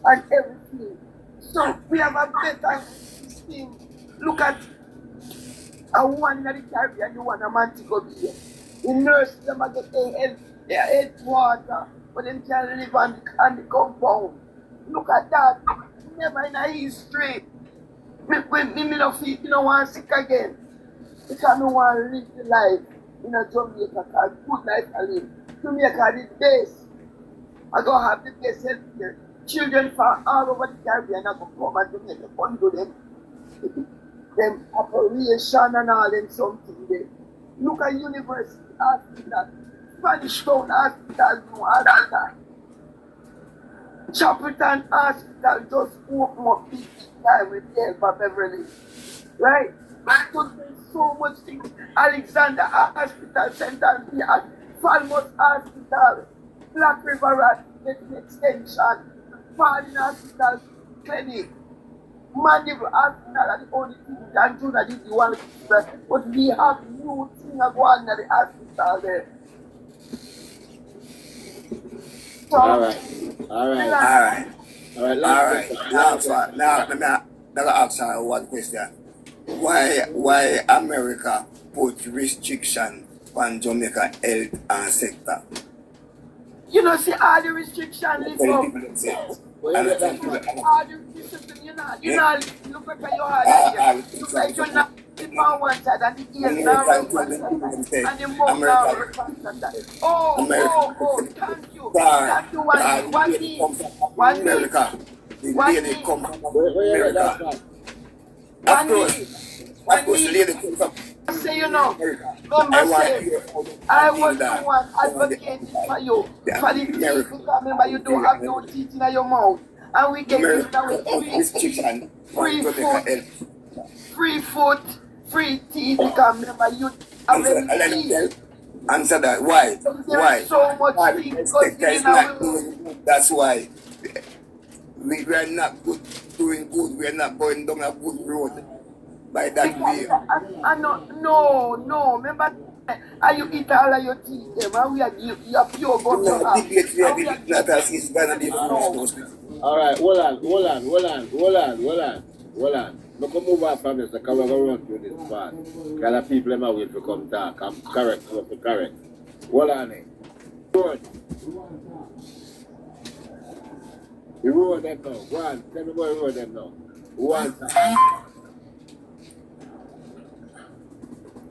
and everything. So we have a better system. Look at a one in the Caribbean, the one in Montego Bay. The nurse them get their head water, but them can live on the compound. Look at that. Never in a history. Me no feel, me no want sick again. Because I want to live the life in a Jamaica, because good life I live. Jamaica the best. I go have the best health care. Children from all over the Caribbean I go come and Jamaica undo them operation and all them something there. Look at University Hospital, Spanish Town Hospital, New Hospital. Chapelton Hospital just open up big time with the help of Beverly. Right? So there's so much things. Alexander Hospital, St. Anthony, Falmouth Hospital, Black River Rat, Extension, Falling Hospital, Clinic, Mandeville Hospital are the only thing we can do that is the one but we have new thing going on at the hospital there. So, All right. Last one. Now, let me ask you one question. Why America put restriction on Jamaica health and sector? you know, see all the restrictions live Very up. different sense. Well, And yeah, I think All the restrictions, you know, look like your heart here. Look like you're not sitting on one side and the ears down on one side and the mouth down on one side. Oh, thank you. Thank you, one knee. America. The One lady knee. come from where that's America. that? Of course, the lady come from Say, you know, America. remember say, I was the that. one advocating for you, Yeah, for the teeth, America. because remember you don't have no teeth in your mouth. And we get given America away restriction free on Jamaica health. free food, free teeth, because remember you have any teeth. Answer that. Why? There is so much Why? things The going sector is in our not doing good. That's why we are not doing good. We are not going down a good road. By that way. I no, remember, and you eat all of your teeth, them, and we are you are pure but you have. Debate we are not as it's gonna be for All right, hold on. Look, move on from this, because we're going to run through this part. Because the people in my way to come talk. I'm correct. Hold on, eh. Good. You roll them now. Go on, tell me where you roll them now. Who wants talk?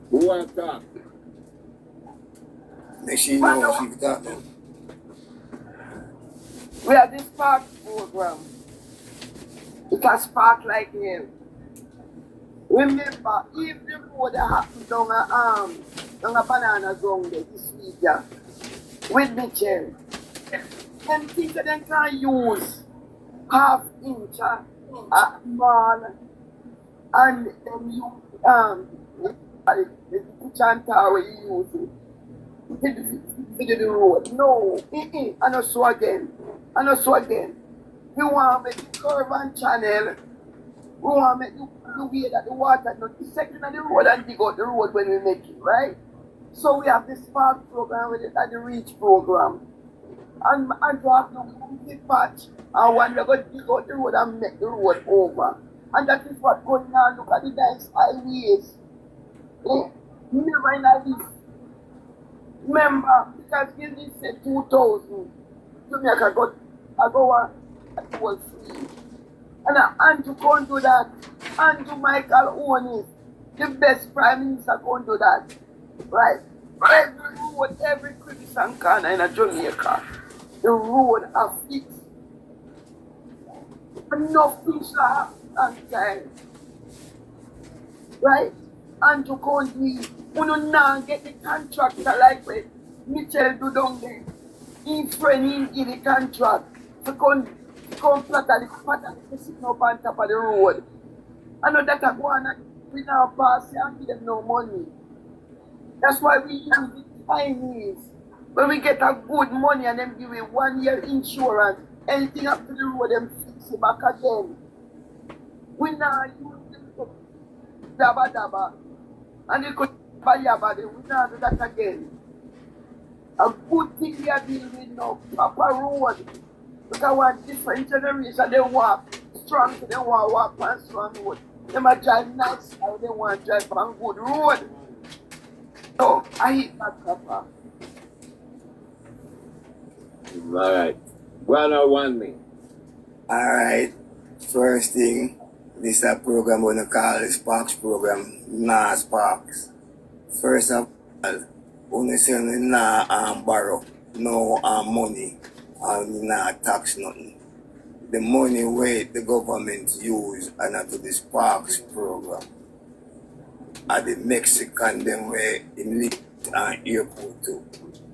Who wants talk? Make sure you know what she's talking. We have this spark program. It can spark like hell. Remember, if the road that happened down a banana zone there this week, yeah, with Mitchell, them things that they can use half-inch ball and them use the kitchen tower you use it to the road. No, and also again. We want to make the curve and channel. We want to make the way that the water not second on the road and dig out the road when we make it, right? So we have the spark program with it and the reach program. And to have the patch and when we're going to dig out the road and make the road over. And that is what's going on. Look at the nice highways. Never in a list. Remember, because this said 2000, Jamaica got it was free. And Andrew can't do that. Andrew Michael own it. The best prime minister can't do that. Right? Every road, every crevice and corner in a Jamaica, the road are fixed. Enough things are and time. Right? And to country, we don't now get the contractor like what Mitchell do down there. In friend, he give the contract to come flatter the pattern sitting up on top of the road. I know that I go on and we now pass and give them no money. That's why we use the Chinese. When we get a good money and them give it 1 year insurance, anything up to the road, them fix it back again. We now use them to daba daba. And they could buy yaba, we now do that again. A good thing we are building now, proper road. Because one different generation, they walk strong, so they want to walk on strong road. They might drive nice, or they want to drive on good road. So, I hit that proper. Alright. Well, now, OneMe. Alright, first thing, this is a program we're going to call the Sparks program, nah Sparks. First of all, only say we nah borrow, no money, and we nah tax nothing. The money where the government use and to the Sparks program are the Mexican them where in live and airport too.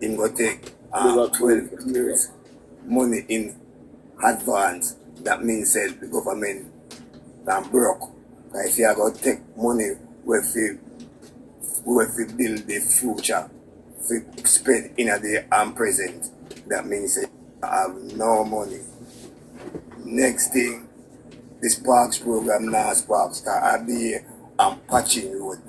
Him go take 12 years money in advance. That means that the government can broke. Like if you are going to take money where you build the future, if spend in the present, that means that you have no money. Next thing, the Sparks program now Sparks can be patching road.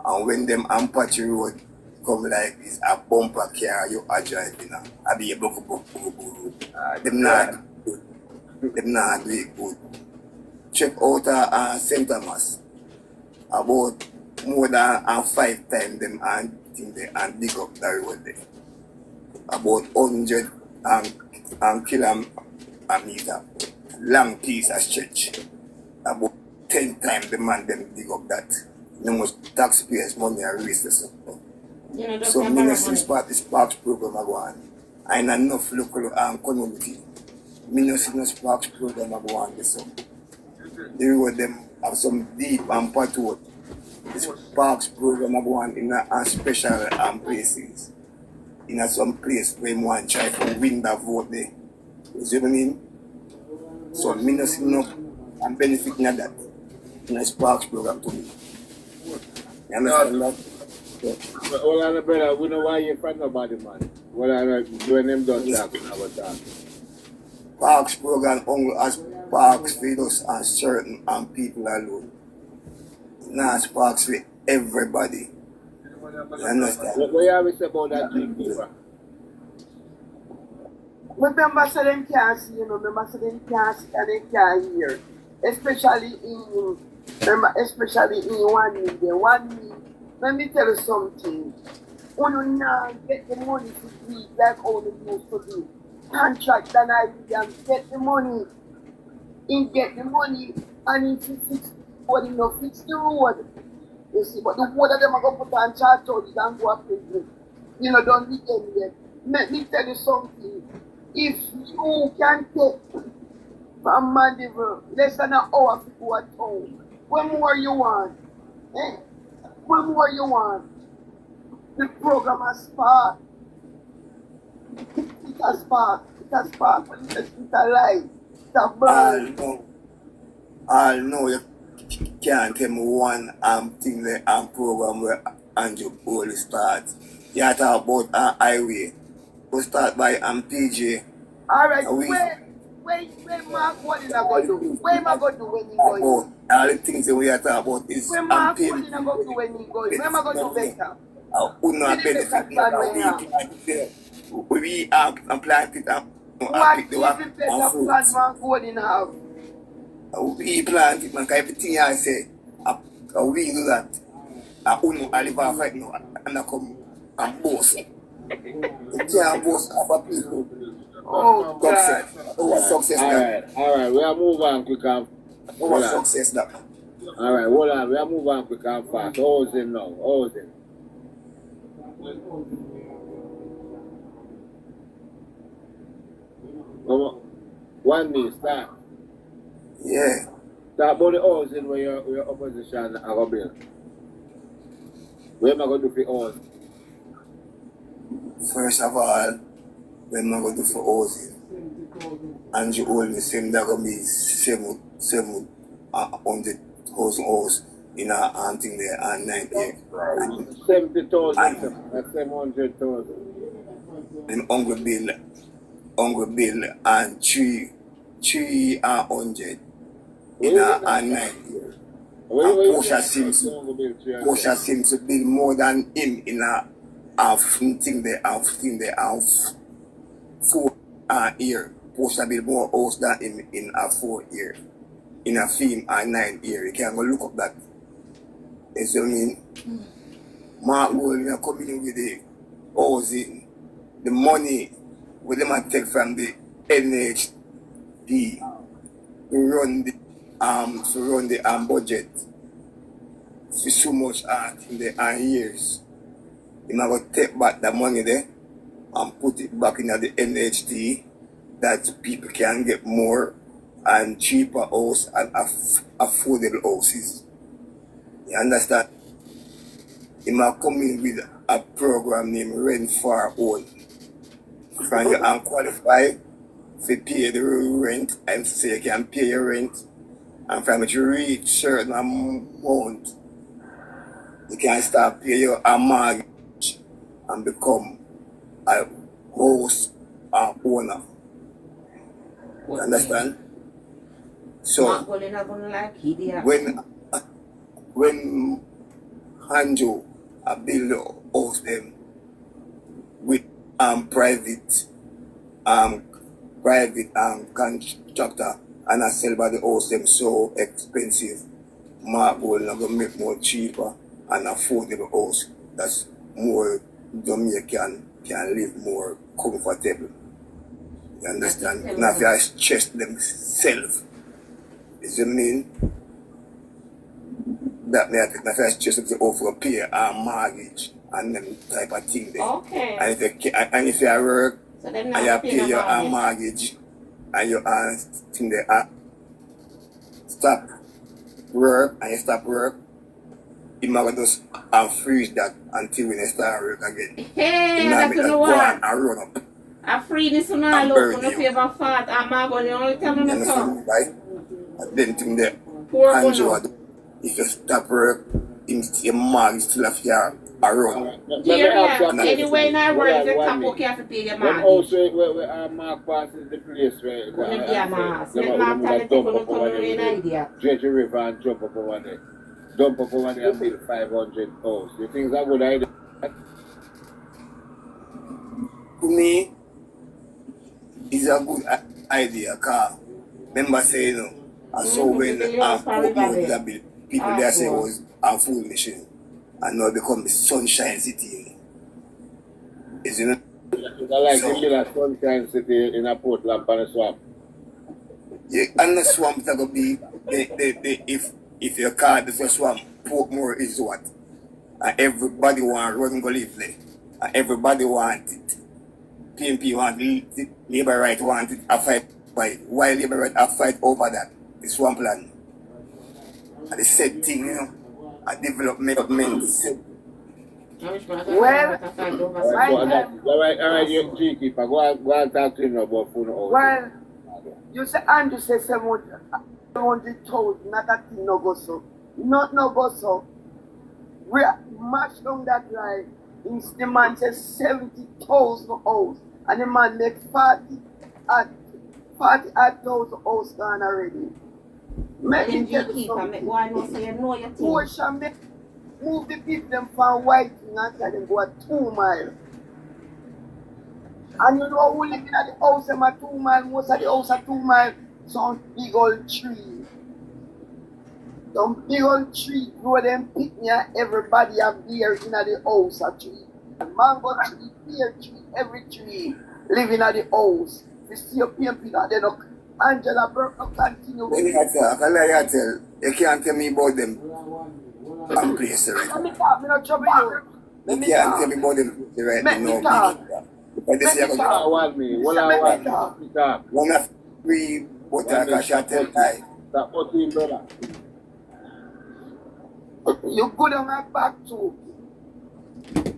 And when them patching road come like this, a bumper car you are driving, I be a book. Them not good. Them not do it good. Check out St. Thomas. About more than 5 times them and dig up the road there. About 100 kilometer long piece of stretch. About 10 times the man them dig up that. No much taxpayers money are wasted. So ministry part this Sparks program go on. And enough local community. Ministry Sparks program go on this up. The road them have some deep and pathway. The Sparks program go on in a special places. In some place where you want to try to win that vote there. You see what I mean? So ministry I'm benefiting of that. In the Sparks program to me. You understand that? Well, I'm brother, we know why you're from nobody, man. Well, when them done talking about that. Sparks program only as Sparks feed us and certain people alone. Not Sparks with everybody. You understand? What you have to say about that GKeeper? Remember, so them can't see, remember, so them can't see and they can't hear. Especially in OneMe there. OneMe, let me tell you something. When you now get the money to do it like all they used to do. Contract and I get the money. Get the money and if you fix what you fix the road. You see, but the road that them are going to put on charge and go up with it. Don't be end yet. Let me tell you something. If you can take from Mandeville less than an hour to go at home, what more you want? What more you want? The program has sparked. It has sparked. It has sparked. But it's a lie. It's a burn. I know you can't tell me one thing the program where Andrew Bowley starts. You talk about a highway. We start by PJ. Alright, where Mark what is going to do? Where am I going to do when he goes? All the things that we are talking about is where Mark what is going to do when he goes? Where am I going to better? We not benefit we plant it and what pick the work and fruits. Plant Mark what in have? We plant it, man, everything I say, we do that. I live off right now and I come and boast. You can't boast about people. Oh, success. What success that? Alright, we'll move on quick and fast. What success that? Alright, hold on, we'll move on quick and fast. How's it now? How's it? Come on. OneMe, start. Yeah. Talk about the housing where your opposition are going to build. Where am I going to do for housing? First of all, when I go do for housing, and you only same that gonna be 700 house in a thing there and 98. 70,000, that's 700,000. Then hungry bill and 300 in a 9 year. And Portia seems to build more than him in a half thing there, half 4 year. Portia build more house than him in a 4 year. In a film a 9 year. You can go look up that. You see what I mean? Mark Gold coming in with the housing, the money with them I take from the NHD to run the budget. See so much art in the years. You might go take back the money there and put it back in the NHD that people can get more and cheaper house and affordable houses. You understand? You might come in with a program named Rent for Own. From you unqualified to pay the rent and say you can pay your rent, and from it you reach certain amount, you can start paying your mortgage and become a house owner. You understand? So when Hanjo build the house them with private contractor and I sell by the house them so expensive, marble not gonna make more cheaper and affordable house that's more Jamaican can live more comfortable. You understand? Now if you stress themselves, you see what I mean? That may I think if I stress them to offer pay a mortgage and them type of thing there. Okay. And if you work So and you pay your mortgage and you thing there stop work and you stop work, you might just freeze that until when you start work again. Hey, You I don't know go what. and run up. I free this one all burn up on the you. favor fat. I'm going to only tell You me understand so. me, right? And then thing there, Poor Andrew, one. if you stop work, your mortgage still have your run. Here, anyway, now work the top okay have to pay your When mortgage. also where Mark passes the place where When you get my let Mark tell you to come to an idea. Dredge River and jump up over there. Dump up over there and build 500 house. You think that's a good idea? To me, it's a good idea, because remember saying, I saw when people there say was a foolish, and now become the sunshine city. Isn't it? It's like so, you build a sunshine city in a port lamp and a swamp. Yeah, and the swamp that will be if your car is a swamp, Portmore is what? And everybody want run go live there. And everybody want it. PNP want it, Labour right want it, a fight by why Labour right a fight over that, the swamp land. And the said thing, you know, a development. Well, Alright, you GKeeper, go and talk to him about phone out. well, you say Andrew say 700,000, not that thing no go so. Not no go so. We match down that line. The man says 70,000 house, and the man make 40,000 house gone already. Make me tell you something. Why not say no your thing? Portia make move the people them from White and tell them go a 2 mile. And you know who living at the house them a 2 mile, most of the house a 2 mile, some big old tree. Some big old tree grow them picnic and everybody have beer in the house a tree. And mango tree, pear tree, every tree living at the house. You see your PNP that they no Angela Burke no continue with it. I can tell, you can't tell me about them and place right. Let me talk, me no trouble you. Let You me can't talk. tell me about them right Let me now. talk. But this Let me talk. What I want me? What Listen, I let want me talk. me? Talk. one of three but I can tell lie. That 14 brother. You go down and back to.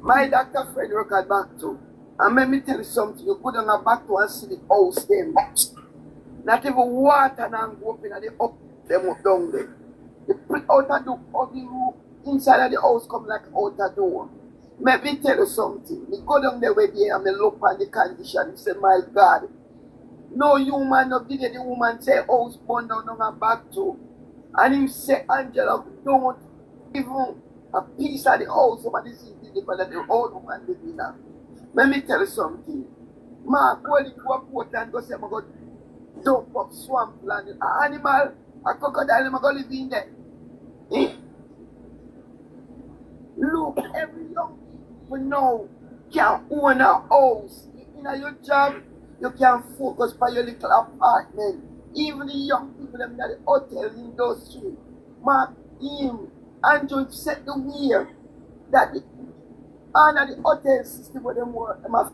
My doctor friend work at back to. And let me tell you something, you go down and back to and see the house them. Not even water now go up in the up them up down there. You put out the roof, inside of the house come like out the door. Let me tell you something. You go down there with there and me look at the condition. You say, my God. No human no did the woman say house burn down and back to. And him say, Angela, don't even a piece of the house somebody see because the old woman living now. Let me tell you something. Mark, go to a port and go say, I'm going to dump up swamp land. An animal, a crocodile, I'm going to live in there. Eh? Look, every young people now can own a house. In your job, you can focus on your little apartment. Even the young people them in the hotel industry. Mark, him, Andrew set the way that under the hotel system where them work, them have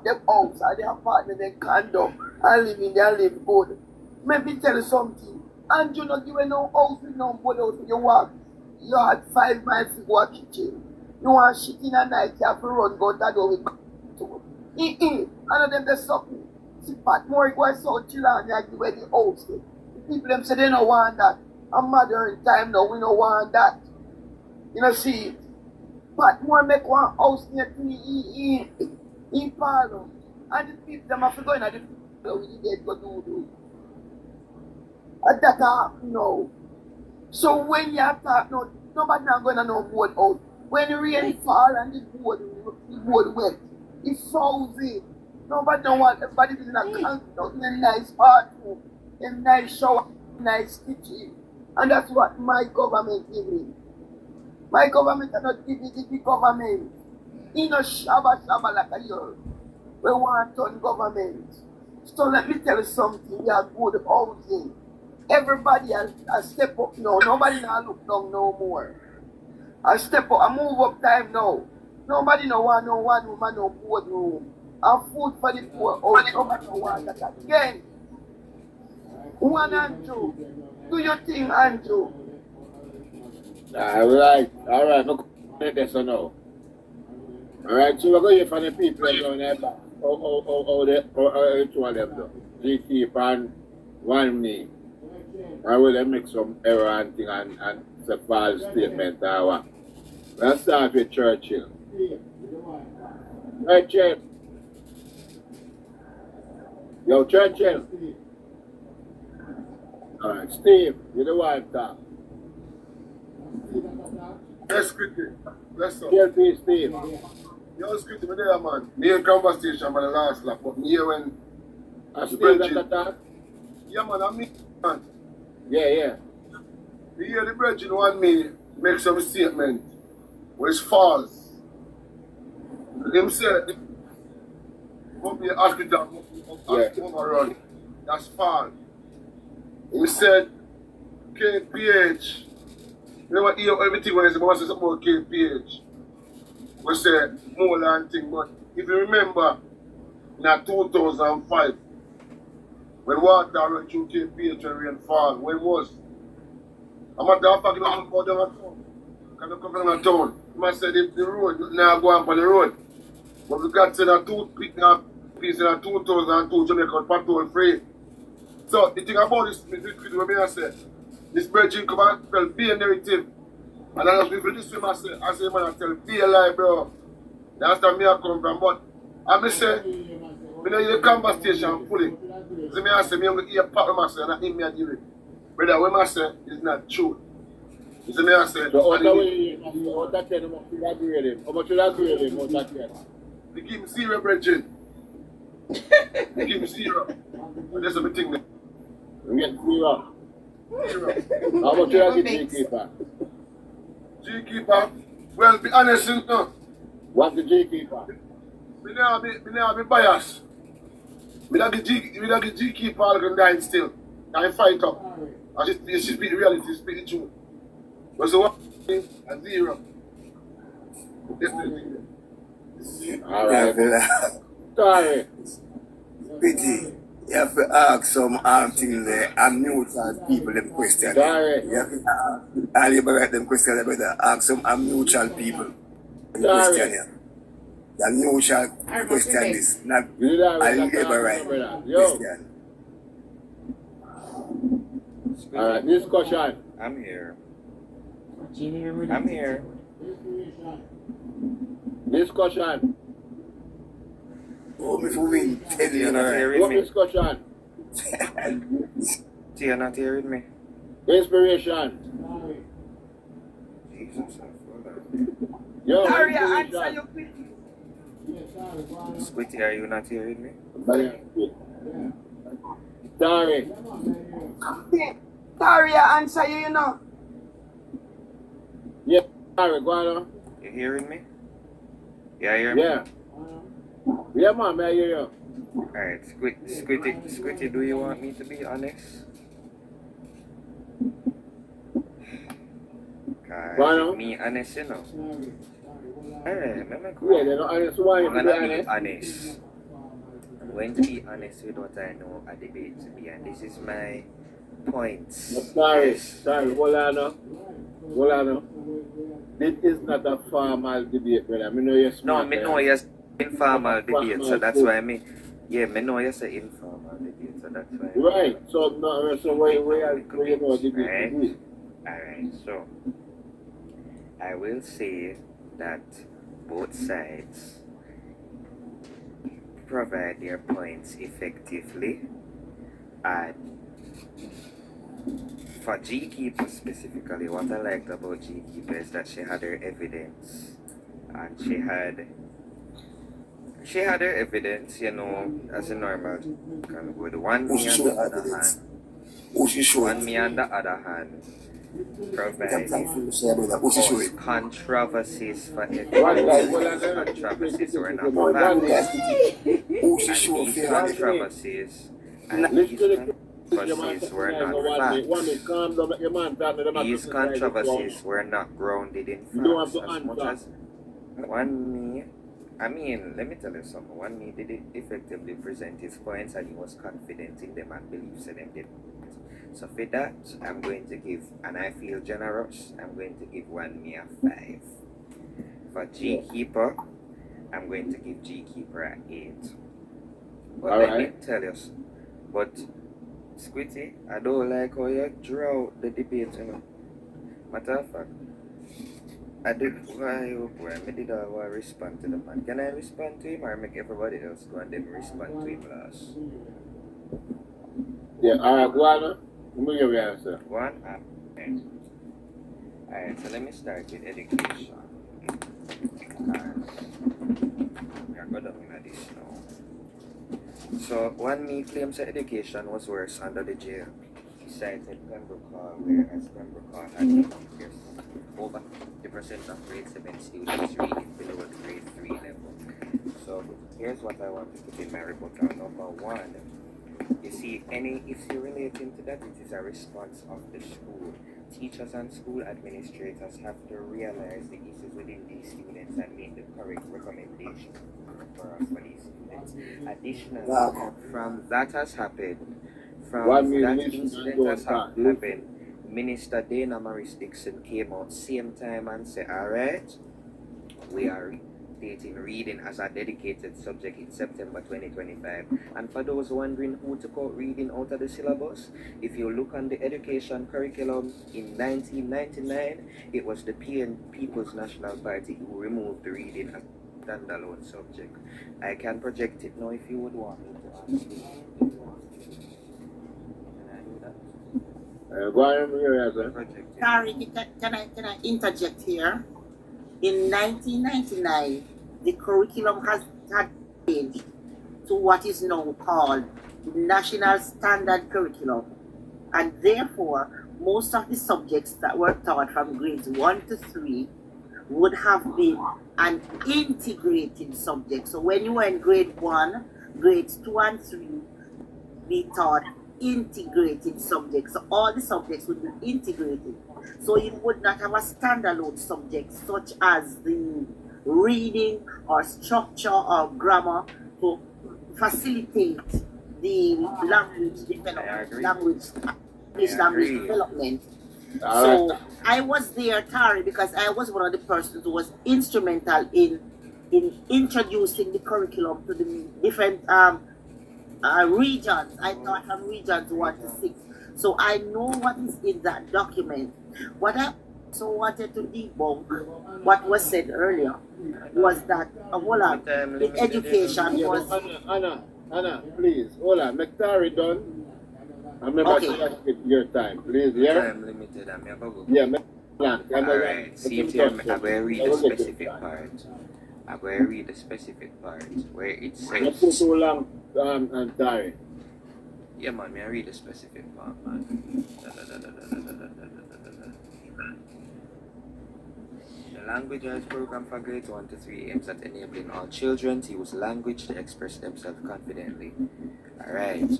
them outside the apartment, they condo, and live in there, live good. Let me tell you something. Andrew not giving no house with no board out you walk. You had 5 miles to go to kitchen. You want shit in a night, you have to run, go that door with to. None of them they something. See, Pat more go so chill and you give away the house. The people them say they don't want that. A modern time now, we don't want that. You know, see, Pat more make one house near to in Palo. And the people them have to go in at the people with the dead go do. And that happen now. So when you talk now, nobody not going to know board out. When the rain fall and the board wet, it's frozen. Nobody don't want everybody in a concrete, in a nice bathroom, in a nice shower, nice kitchen. And that's what my government give me. My government cannot give me the big government. In a shabba like a year. We want on government. So let me tell you something, we are good housing. Everybody has step up now. Nobody now look down no more. I step up, I move up time now. Nobody no want no one woman no board room. And food for the poor. Oh, nobody no want that again. One Andrew. Do your thing, Andrew. Alright, no this or no. Alright, so we're going to hear from the people down there. How two of them though. GKeeper and OneMe. I will make some error and thing and it's a false statement or what. Let's start with Churchill. Churchill. Yo, Churchill. Alright, Steve, you're the wife talk. Yes, quickly. Let's go. JLP, Steve. Yo, quickly, me there, man. Me in conversation for the last lap, but me here when Steve got the talk? yeah, man, I'm me, man. Yeah. Me hear the brethren want me make some statement which false. Them said, won't be a hospital overrun. That's false. He said, KPH. You know what, everything when I say something about KPH. We say more than thing, but if you remember, in 2005, when water ran through KPH and rainfall, when was? I'm not talking about down a town. Can you come down a town? I said the road now go on the road. But we got to the toothpick now piece in 2002 Jamaica patrol free. So the thing about this what I said, this bridging come and tell be a narrative. And I was with this I say man I tell be a lie, bro. That's where me I come from. But I say we know you conversation fully. So me I say me I'm gonna hear part of myself and me I give it. Brother, what I say is not true. So me I say So out of 10, how much you agree with him? How much you agree with him out of 10? they give me 0 bridging. They give me 0. And that's the thing. We get 0. 0. How much you agree with GKeeper? GKeeper, well, be honest, you know. What's the GKeeper? Me now be biased. Me not the GKeeper all going die still. I fight up. And she speak the reality, she speak the truth. But so what? A 0. Definitely. Alright. Sorry. Pity. You have to ask some things there and neutral people them question. Sorry. You have to ask and liberate them question about ask some neutral people them Sorry. question you. The neutral question is not You did a that right, liberate brother. Yo. question. Alright, discussion. I'm here. I'm here. Discussion. Oh, before we tell you, You're not right? hearing What me. discussion? See, you're not hearing me. Inspiration. Jesus, hold on. Yo, Daria, answer inspiration. your question. Squitty, are you not hearing me? Sorry. Daria, answer you, you know. Yeah, sorry, go on. You hearing me? Yeah, you hear me? Yeah. Yeah, man, I hear you. Alright, Squitty, do you want me to be honest? Go on. Me honest, you know. Alright, let me go. Yeah, they're not honest. Why you I'm to be gonna be honest? honest. I'm going to be honest with what I know a debate to be, and this is my points. Sorry, Yes. sorry, hold on now. Hold on now. This is not a formal debate, brother. I know you're No, smart. me know you're informal debate, so Formal that's food. why me. Yeah, me know you're an informal debate, so that's why. Right. So, no, so where you know debate Right? to be? Alright, so I will say that both sides provide their points effectively, and for GKeeper specifically, what I liked about GKeeper is that she had her evidence, and she had her evidence, you know, as a normal kind of with one Who me she on show the other evidence? hand, Who she show one it? me on the other hand provided Who she show it? controversies for One everyone. guy, These hold on there. controversies were not One facts. guy. Who she And show these fair? controversies Listen to the controversies were not One facts. calm down, let your man talk to them. These controversies were not grounded in You don't have facts to as much answer. as one me. I mean, let me tell you something. One me did effectively present his points, and he was confident in them and believes in them. So for that, I'm going to give, and I feel generous, I'm going to give one me a 5. For GKeeper, I'm going to give GKeeper an 8. But let me tell you, but Squitty, I don't like how you draw out the debate, you know. Matter of fact, I did I did I want to respond to the man. Can I respond to him or make everybody else go and then respond to him last? Yeah, alright, go on. Let me give you an answer. One up. Okay. Alright, so let me start with education. We are going to this now. So one me claims that education was worse under the JLP. He cited Pembroke Hall, whereas Pembroke Hall had years over 50% of grade 7 students reading below the grade 3 level. So here's what I want to put in my rebuttal. Number one, you see, any issue relating to that, it is a response of the school. Teachers and school administrators have to realize the issues within these students and make the correct recommendation for these students. Additionally, from that has happened, that incident has happened, Minister Dana Morris Dixon came out same time and said, alright, we are updating reading as a dedicated subject in September 2025. And for those wondering who took out reading out of the syllabus, if you look on the education curriculum in 1999, it was the People's National Party who removed the reading as a standalone subject. I can project it now if you would want me to ask you. Can I do that? Go on, let me give you an answer. Sorry, can I interject here? In 1999, the curriculum had changed to what is now called the National Standard Curriculum. And therefore, most of the subjects that were taught from grades 1 to 3 would have been an integrated subject. So when you were in grade 1, grades 2 and 3, we taught integrated subjects. So all the subjects would be integrated. So you would not have a standalone subject such as the reading or structure or grammar to facilitate the language I development, agree. English I language agree. development. All So right. I was there, Tari, because I was one of the persons who was instrumental in introducing the curriculum to the different regions. I taught from regions 1 to 6. So I know what is in that document. What I also wanted to debunk what was said earlier was that hold on, in education Yeah, was but Anna, please, hold on. Make Tari done. And remember okay. to respect your time, please, yeah? Time limited, I'm going to go. Yeah, make plan. Alright, see it here, I'm going to read the specific part. I'm going to read the specific part where it Not too says, long, and Tari. yeah man, may I read the specific part, man. The language arts program for grades 1 to 3 aims at enabling all children to use language to express themselves confidently. Alright.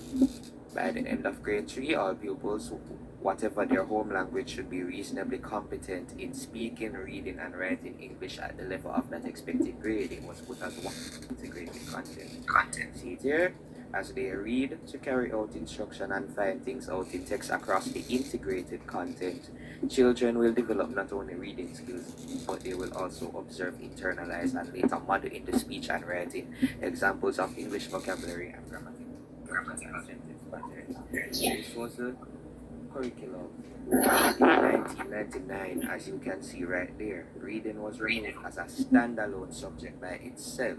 By the end of grade 3, all pupils, whatever their home language, should be reasonably competent in speaking, reading, and writing English at the level of that expected grade. It was put as one integrated content. See it here? As they read to carry out instruction and find things out in text across the integrated content, children will develop not only reading skills, but they will also observe, internalize, and later model into speech and writing examples of English vocabulary and grammatical sentence patterns. This was the curriculum in 1999. As you can see right there, reading was removed as a standalone subject by itself,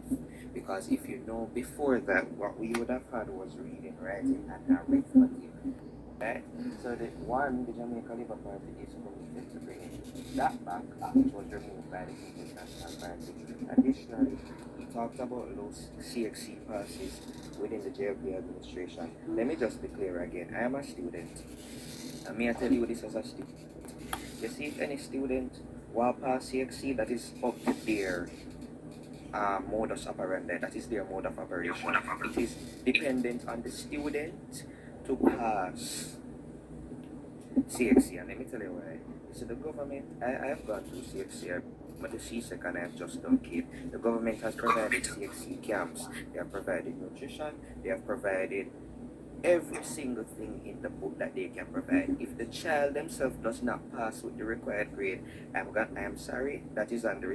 because if you know before that, what we would have had was reading, writing, and arithmetic. Right? So the Jamaica Labour Party is committed to bringing that back, which was removed by the People's National Party. Additionally, we talked about those CXC passes within the JLP administration. Let me just be clear again. I am a student. And may I tell you this as a student? You see, if any student will pass CXC, that is up to their modus operandi. That is their mode of operation. It is dependent on the student to pass CXC. And let me tell you why. So the government, I have gone through CXC, but the CSEC and I have just done CAPE. The government has provided CXC camps. They have provided nutrition. They have provided every single thing in the book that they can provide. If the child themselves does not pass with the required grade, I am sorry, that is on the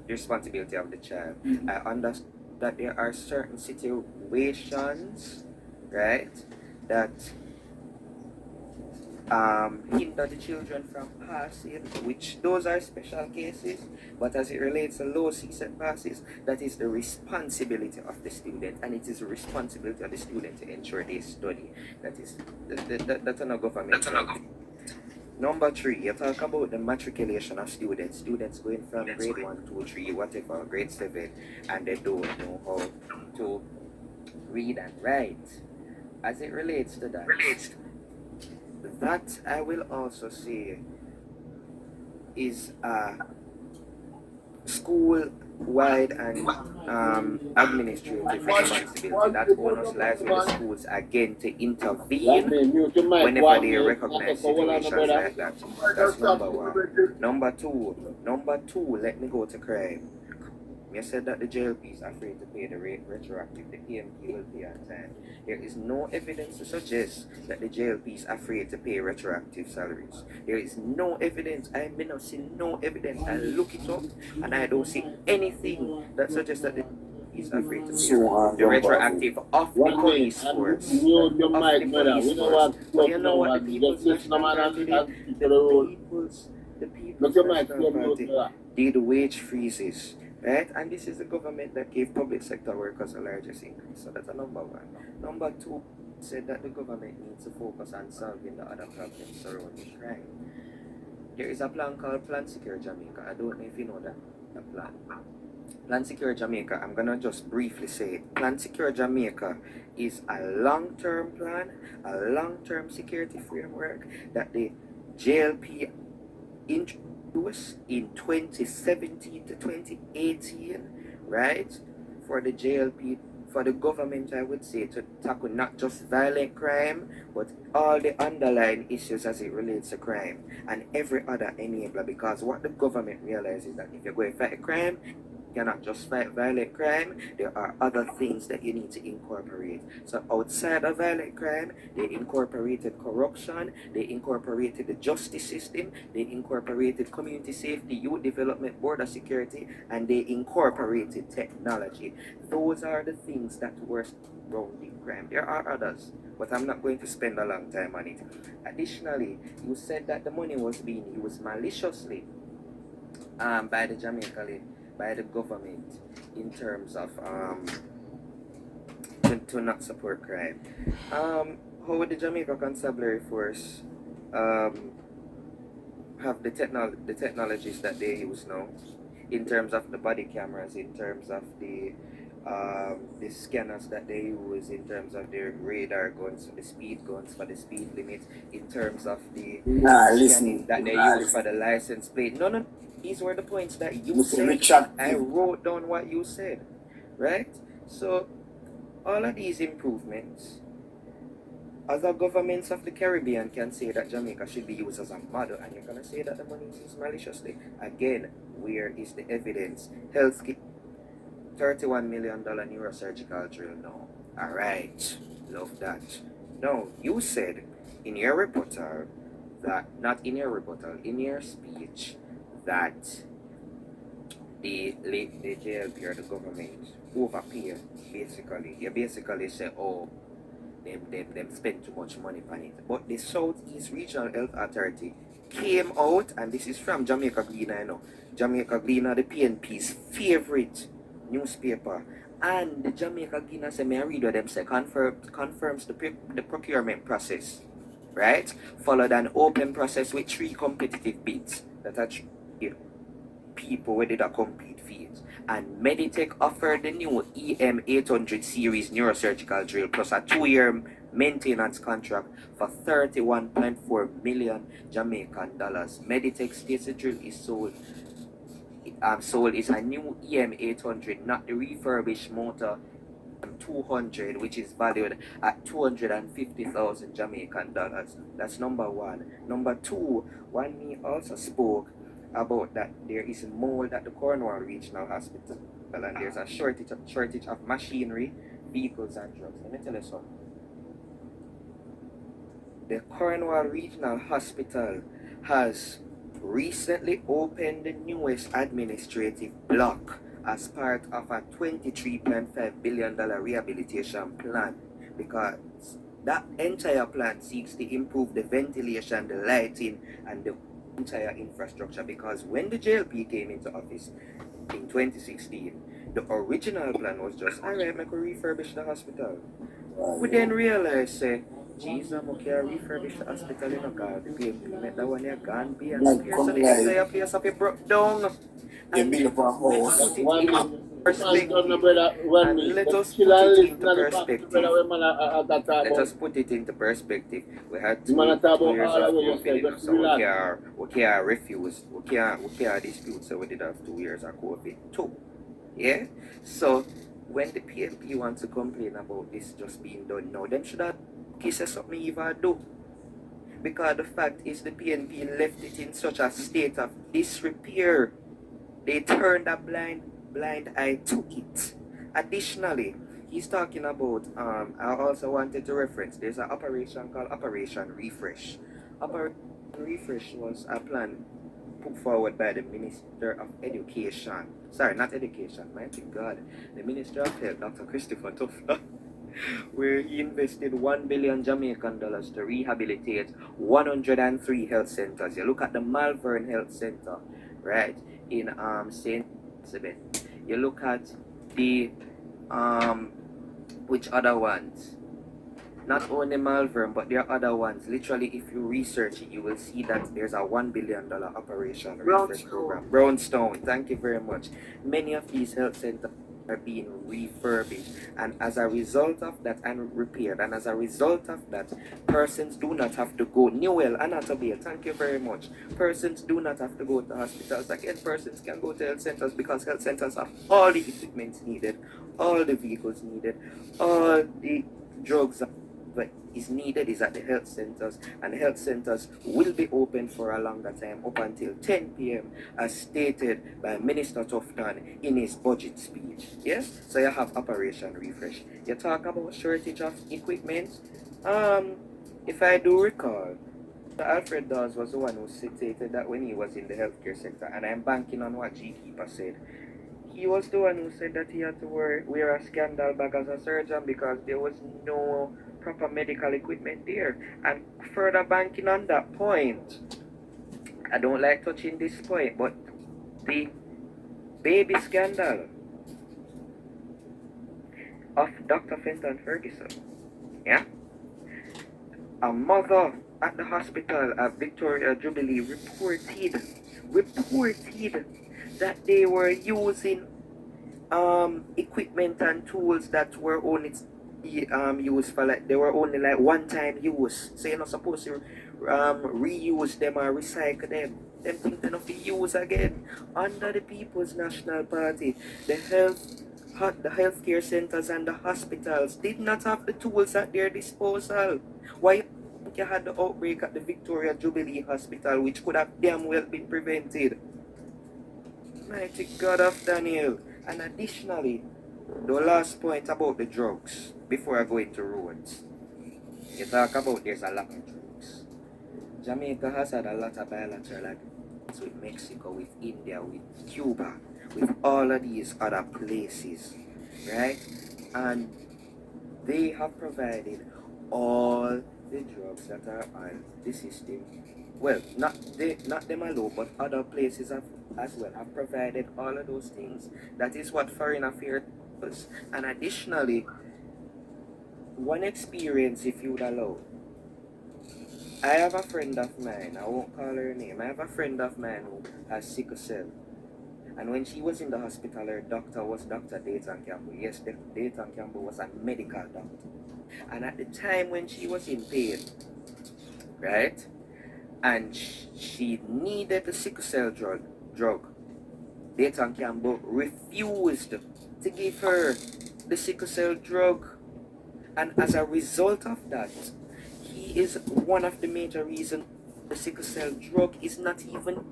responsibility of the child. I understand that there are certain situations, right, that hinder the children from passing, which those are special cases, but as it relates to low CSET passes, that is the responsibility of the student, and it is the responsibility of the student to ensure they study. That is that's on a government. Number 3, you talk about the matriculation of students going from grade 1, 2, 3, whatever, grade 7, and they don't know how to read and write. As it relates to that I will also say is a school-wide and administrative responsibility. That onus lies with the schools again to intervene whenever they recognize situations like that. That's number 1. Number two, let me go to crime. You said that the JLP is afraid to pay the rate retroactive. The PNP will pay on time. There is no evidence to suggest that the JLP is afraid to pay retroactive salaries. There is no evidence. I may not see no evidence. I look it up and I don't see anything that suggests that the JLP is afraid to pay the retroactive of the police force. Mute your mic, brother. We know what But you know what the People's National Party did? The People's National Party did wage freezes. Right? And this is the government that gave public sector workers the largest increase. So that's a number 1. Number 2 said that the government needs to focus on solving the other problems surrounding crime. There is a plan called Plan Secure Jamaica. I don't know if you know that plan. Plan Secure Jamaica, I'm going to just briefly say it. Plan Secure Jamaica is a long-term plan, a long-term security framework that the JLP introduced in 2017 to 2018, right? For the JLP, for the government, I would say, to tackle not just violent crime, but all the underlying issues as it relates to crime and every other enabler. Because what the government realizes is that if you're going to fight a crime, cannot just fight violent crime. There are other things that you need to incorporate. So outside of violent crime, they incorporated corruption, they incorporated the justice system, they incorporated community safety, youth development, border security, and they incorporated technology. Those are the things that were surrounding crime. There are others, but I'm not going to spend a long time on it. Additionally, you said that the money was being used maliciously by the by the government in terms of to not support crime. How would the Jamaica Constabulary Force have the technologies that they use now, in terms of the body cameras, in terms of the scanners that they use, in terms of their radar guns, the speed guns for the speed limit, in terms of the scanning that they use for the license plate. No, these were the points that you said. I wrote down what you said, right? So all of these improvements, other governments of the Caribbean can say that Jamaica should be used as a model, and you're going to say that the money is used maliciously. Again, where is the evidence? Healthcare, $31 million neurosurgical drill now. Alright, love that. Now, you said in your rebuttal that, not in your rebuttal, in your speech, that the JLP or the government overpay, basically. You basically say, oh, them spend too much money on it. But the Southeast Regional Health Authority came out, and this is from Jamaica Gleaner, you know. Jamaica Gleaner, the PNP's favorite newspaper. And the Jamaica Gleaner say, may I read what them say, confirms the procurement process, right? Followed an open process with 3 competitive bids that are people where did a compete fees. And Meditech offered the new EM800 series neurosurgical drill plus a 2-year maintenance contract for 31.4 million Jamaican dollars. Meditech states the drill is sold is a new EM800, not the refurbished motor 200, which is valued at 250,000 Jamaican dollars. That's number one. Number two, OneMe also spoke about that there is mold at the Cornwall Regional Hospital, and there's a shortage of machinery, vehicles, and drugs. Let me tell you something. The Cornwall Regional Hospital has recently opened the newest administrative block as part of a $23.5 billion rehabilitation plan, because that entire plan seeks to improve the ventilation, the lighting, and the entire infrastructure. Because when the JLP came into office in 2016, the original plan was just, alright, make we refurbish the hospital. We then realized, say, Jesus, I can't refurbish the hospital, you know, because the PNP make that one here gone be and so the entire place up it broke down. And let us put it in perspective. And let us put it into perspective. Let us put it into perspective. We had 2 years of COVID, so we can't refuse, we can't dispute, so we did have 2 years of COVID too. Yeah? So when the PNP wants to complain about this just being done now, them should have kissed something even do. Because the fact is the PNP left it in such a state of disrepair. They turned a blind eye to it. Additionally, he's talking about, I also wanted to reference, there's an operation called Operation Refresh. Operation Refresh was a plan put forward by the Minister of Education. Sorry, not Education, mighty God. The Minister of Health, Dr. Christopher Tufla, where he invested $1 billion Jamaican dollars to rehabilitate 103 health centers. You look at the Malvern Health Center, right, in St. Elizabeth. You look at the which other ones? Not only Malvern, but there are other ones. Literally, if you research it, you will see that there's a $1 billion operation refresh program. Brownstone, thank you very much. Many of these health centers are being refurbished, and as a result of that, and repaired, and as a result of that, persons do not have to go Newell and Atabale, thank you very much. Persons do not have to go to hospitals again. Persons can go to health centers because health centers have all the equipment needed, all the vehicles needed, all the drugs whatever is needed is at the health centers, and the health centers will be open for a longer time, up until 10 p.m. as stated by Minister Tufton in his budget speech. Yes, so you have Operation Refresh. You talk about shortage of equipment. If I do recall, Alfred Dawes was the one who stated that when he was in the healthcare sector, and I'm banking on what GKeeper said. He was the one who said that he had to wear a scandal bag as a surgeon because there was no proper medical equipment there. And further banking on that point, I don't like touching this point, but the baby scandal of Dr. Fenton Ferguson, yeah? A mother at the hospital at Victoria Jubilee reported that they were using equipment and tools that were only used for like, they were only like one-time use. So you're not supposed to reuse them or recycle them. Them things they're not to use again. Under the People's National Party, the healthcare centers and the hospitals did not have the tools at their disposal. Why you think you had the outbreak at the Victoria Jubilee Hospital, which could have damn well been prevented? Mighty God of Daniel. And additionally, the last point about the drugs, before I go into roads, you talk about there's a lot of drugs. Jamaica has had a lot of bilateral agreements with Mexico, with India, with Cuba, with all of these other places, right? And they have provided all the drugs that are on the system. Well, not them alone, but other places as well have provided all of those things. That is what Foreign Affairs does. And additionally, one experience, if you would allow, I have a friend of mine, I won't call her name, I have a friend of mine who has sickle cell. And when she was in the hospital, her doctor was Dr. Dayton Campbell. Yes, Dayton Campbell was a medical doctor. And at the time when she was in pain, right, and she needed the sickle cell drug, Dayton Campbell refused to give her the sickle cell drug. And as a result of that, he is one of the major reasons the sickle cell drug is not even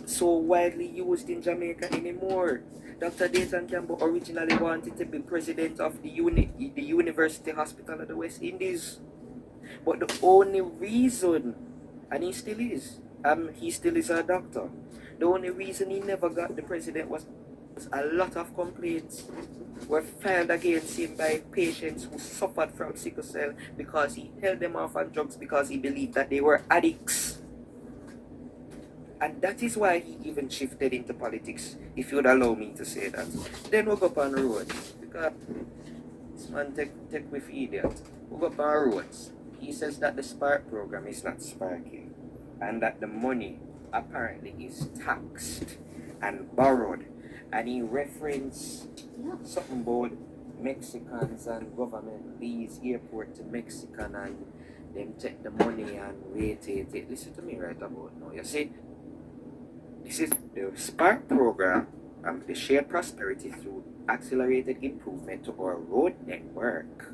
so widely used in Jamaica anymore. Dr. Dayton Campbell originally wanted to be president of the University Hospital of the West Indies. But the only reason, and he still is a doctor, the only reason he never got the president was a lot of complaints were filed against him by patients who suffered from sickle cell because he held them off on drugs because he believed that they were addicts. And that is why he even shifted into politics, if you would allow me to say that. Then we'll go up on roads, because this man take with idiot. We'll go up on roads. He says that the Spark program is not sparking, and that the money apparently is taxed and borrowed. And he referenced something about Mexicans and government lease airport to Mexican and them take the money and wait it. Listen to me right about now. You see, this is the Spark program, the shared prosperity through accelerated improvement to our road network.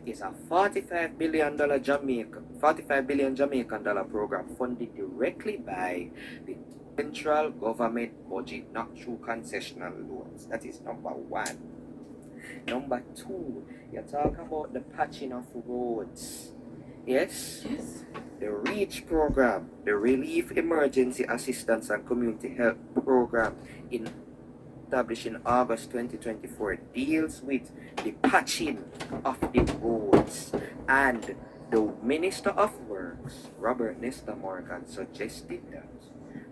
Is a $45 billion Jamaican dollar program funded directly by the central government budget, not through concessional loans. That is number one. Number two, you talk about the patching of roads. Yes? The REACH program, the Relief Emergency Assistance and Community Health Program, established in August 2024, deals with the patching of the roads. And the Minister of Works, Robert Nesta Morgan, suggested that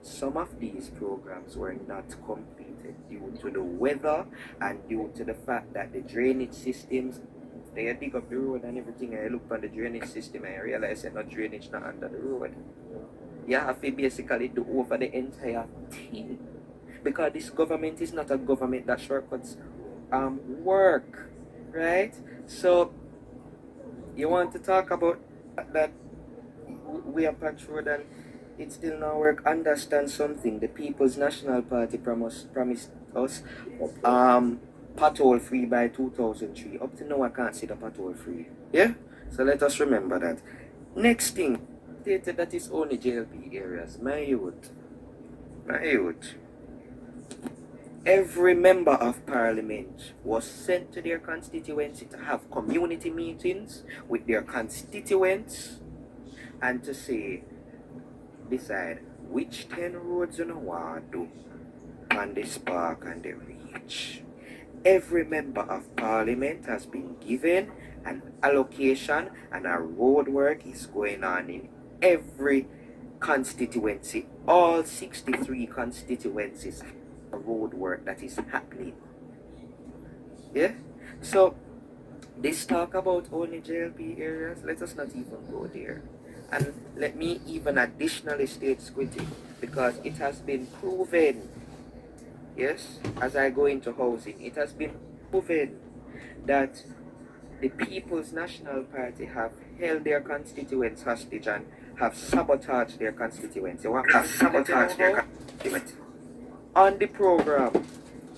some of these programs were not completed due to the weather and due to the fact that the drainage systems, they dig up the road and everything, and I look at the drainage system and I realize that no drainage not under the road. You have to basically do over the entire thing, because this government is not a government that shortcuts work, right? So you want to talk about that we have patch road and it still not work. Understand something. The People's National Party promised us pothole free by 2003. Up to now, I can't see the pothole free. Yeah? So let us remember that. Next thing, stated that it's only JLP areas. My youth. Every member of parliament was sent to their constituency to have community meetings with their constituents and to say, decide which 10 roads you want to do on the Spark and the Reach. Every member of parliament has been given an allocation and a road work is going on in every constituency. All 63 constituencies have a road work that is happening. Yeah? So, this talk about only JLP areas, let us not even go there. And let me even additionally state Squitty, because it has been proven, yes, as I go into housing, it has been proven that the People's National Party have held their constituents hostage and have sabotaged their constituents. They want to sabotage their constituents. On the program,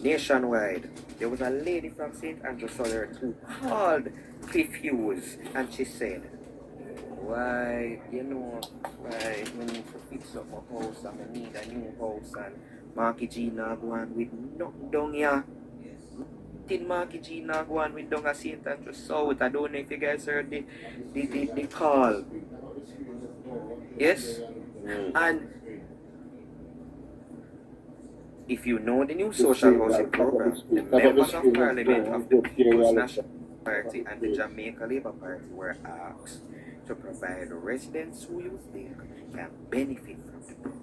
nationwide, there was a lady from St. Andrew Sullert who called Cliff Hughes and she said, why, why we need to fix up my house and we need a new house and Marky G not going with nothing down here. Marky G not going with down at St. Andrew South. I don't know if you guys heard the call. Yes? And if you know the new social housing program, the members of parliament of the People's National Party and the Jamaica Labour Party were asked to provide residents who you think can benefit from the program.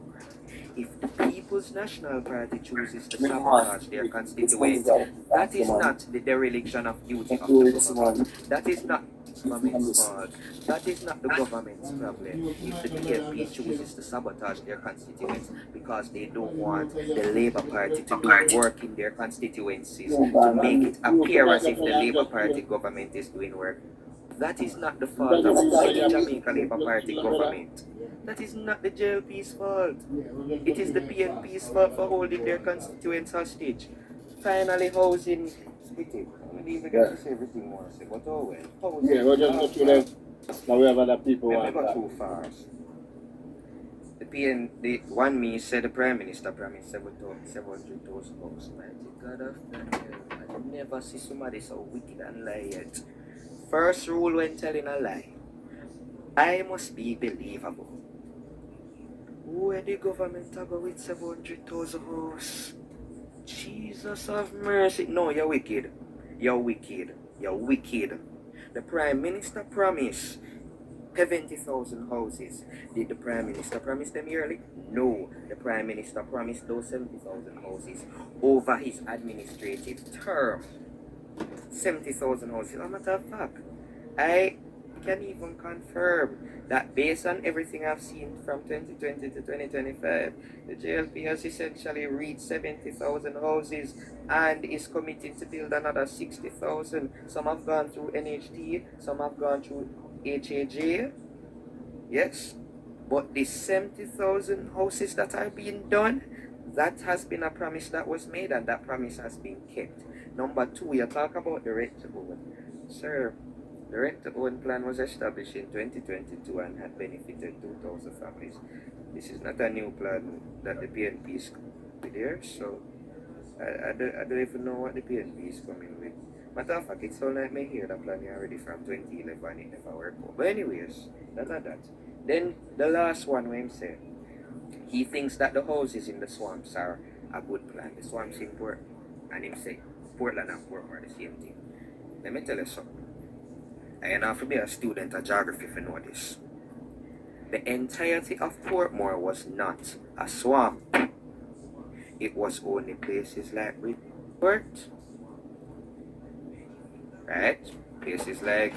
If the People's National Party chooses to sabotage their constituents, that is not the dereliction of duty of the government. That is not the government's fault. That is not the government's problem. If the PNP chooses to sabotage their constituents because they don't want the Labour Party to do work in their constituencies to make it appear as if the Labour Party government is doing work, that is not the fault of the Jamaica Labour Party government. That is not the JLP's fault. It is the PNP's fault for holding their constituents hostage. Finally, housing splitting. I don't even get to say everything more, but oh well. Housing. Yeah, we're just go through them. Now we have other people We want go that. too fast. The OneMe said the Prime Minister promised 700,000 homes. Mighty God of Daniel, I never see somebody so wicked and lie yet. First rule when telling a lie, I must be believable. Where the government go with 700,000 homes? Jesus of mercy. No, you're wicked. You're wicked. You're wicked. The Prime Minister promised 70,000 houses. Did the Prime Minister promise them yearly? No. The Prime Minister promised those 70,000 houses over his administrative term. 70,000 houses. As a matter of fact, I can even confirm that based on everything I've seen from 2020 to 2025, the JLP has essentially reached 70,000 houses and is committed to build another 60,000. Some have gone through NHT, some have gone through HAJ. Yes, but the 70,000 houses that are being done, that has been a promise that was made and that promise has been kept. Number two, you talk about the rent to own. Sir, the rent to own plan was established in 2022 and had benefited 2,000 families. This is not a new plan that the PNP is with here, so I don't even know what the PNP is coming with. Matter of fact, it sounds like me hear the plan already from 2011, it never worked out. But anyways, that. Then the last one when him said, he thinks that the houses in the swamps are a good plan. The swamps in Port, and him say, Portland and Portmore are the same thing. Let me tell you something. I have to be a student of geography if you know this. The entirety of Portmore was not a swamp. It was only places like Rebuttal, right? Places like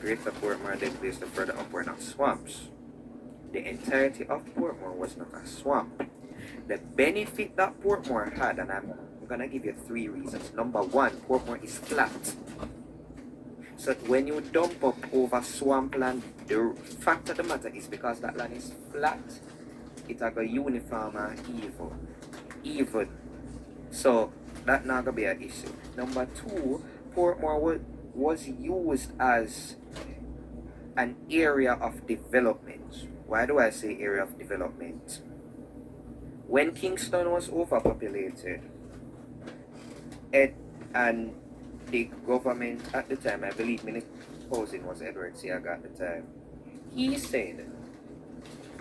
Greater Portmore, then places further up were not swamps. The entirety of Portmore was not a swamp. The benefit that Portmore had, and I'm gonna give you three reasons. Number one, Portmore is flat. So when you dump up over swampland, the fact of the matter is because that land is flat, it's like a uniform and even. So That not gonna be an issue. Number two, Portmore was used as an area of development. Why do I say area of development? When Kingston was overpopulated, and the government at the time, I believe Minister of Housing was Edward Siaga at the time, he said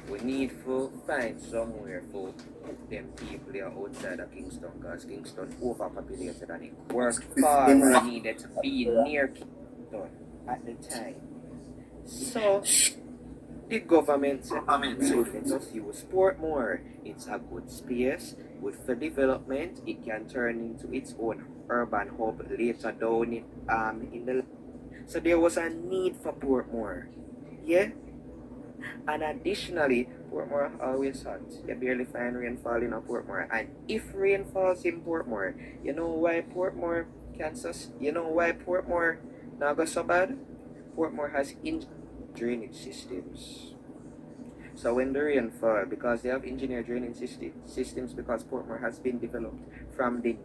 we need to find somewhere for put them people here outside of Kingston because Kingston overpopulated and it worked far and needed to be near Kingston at the time. So the government said, let us use Portmore. It's a good space, good for development. It can turn into its own urban hub later down in the. So there was a need for Portmore. Yeah? And additionally, Portmore always hot. You barely find rainfall in a Portmore. And if rain falls in Portmore, you know why Portmore now go so bad? Portmore has drainage systems. So when the rain falls, because they have engineered drainage systems, because Portmore has been developed from the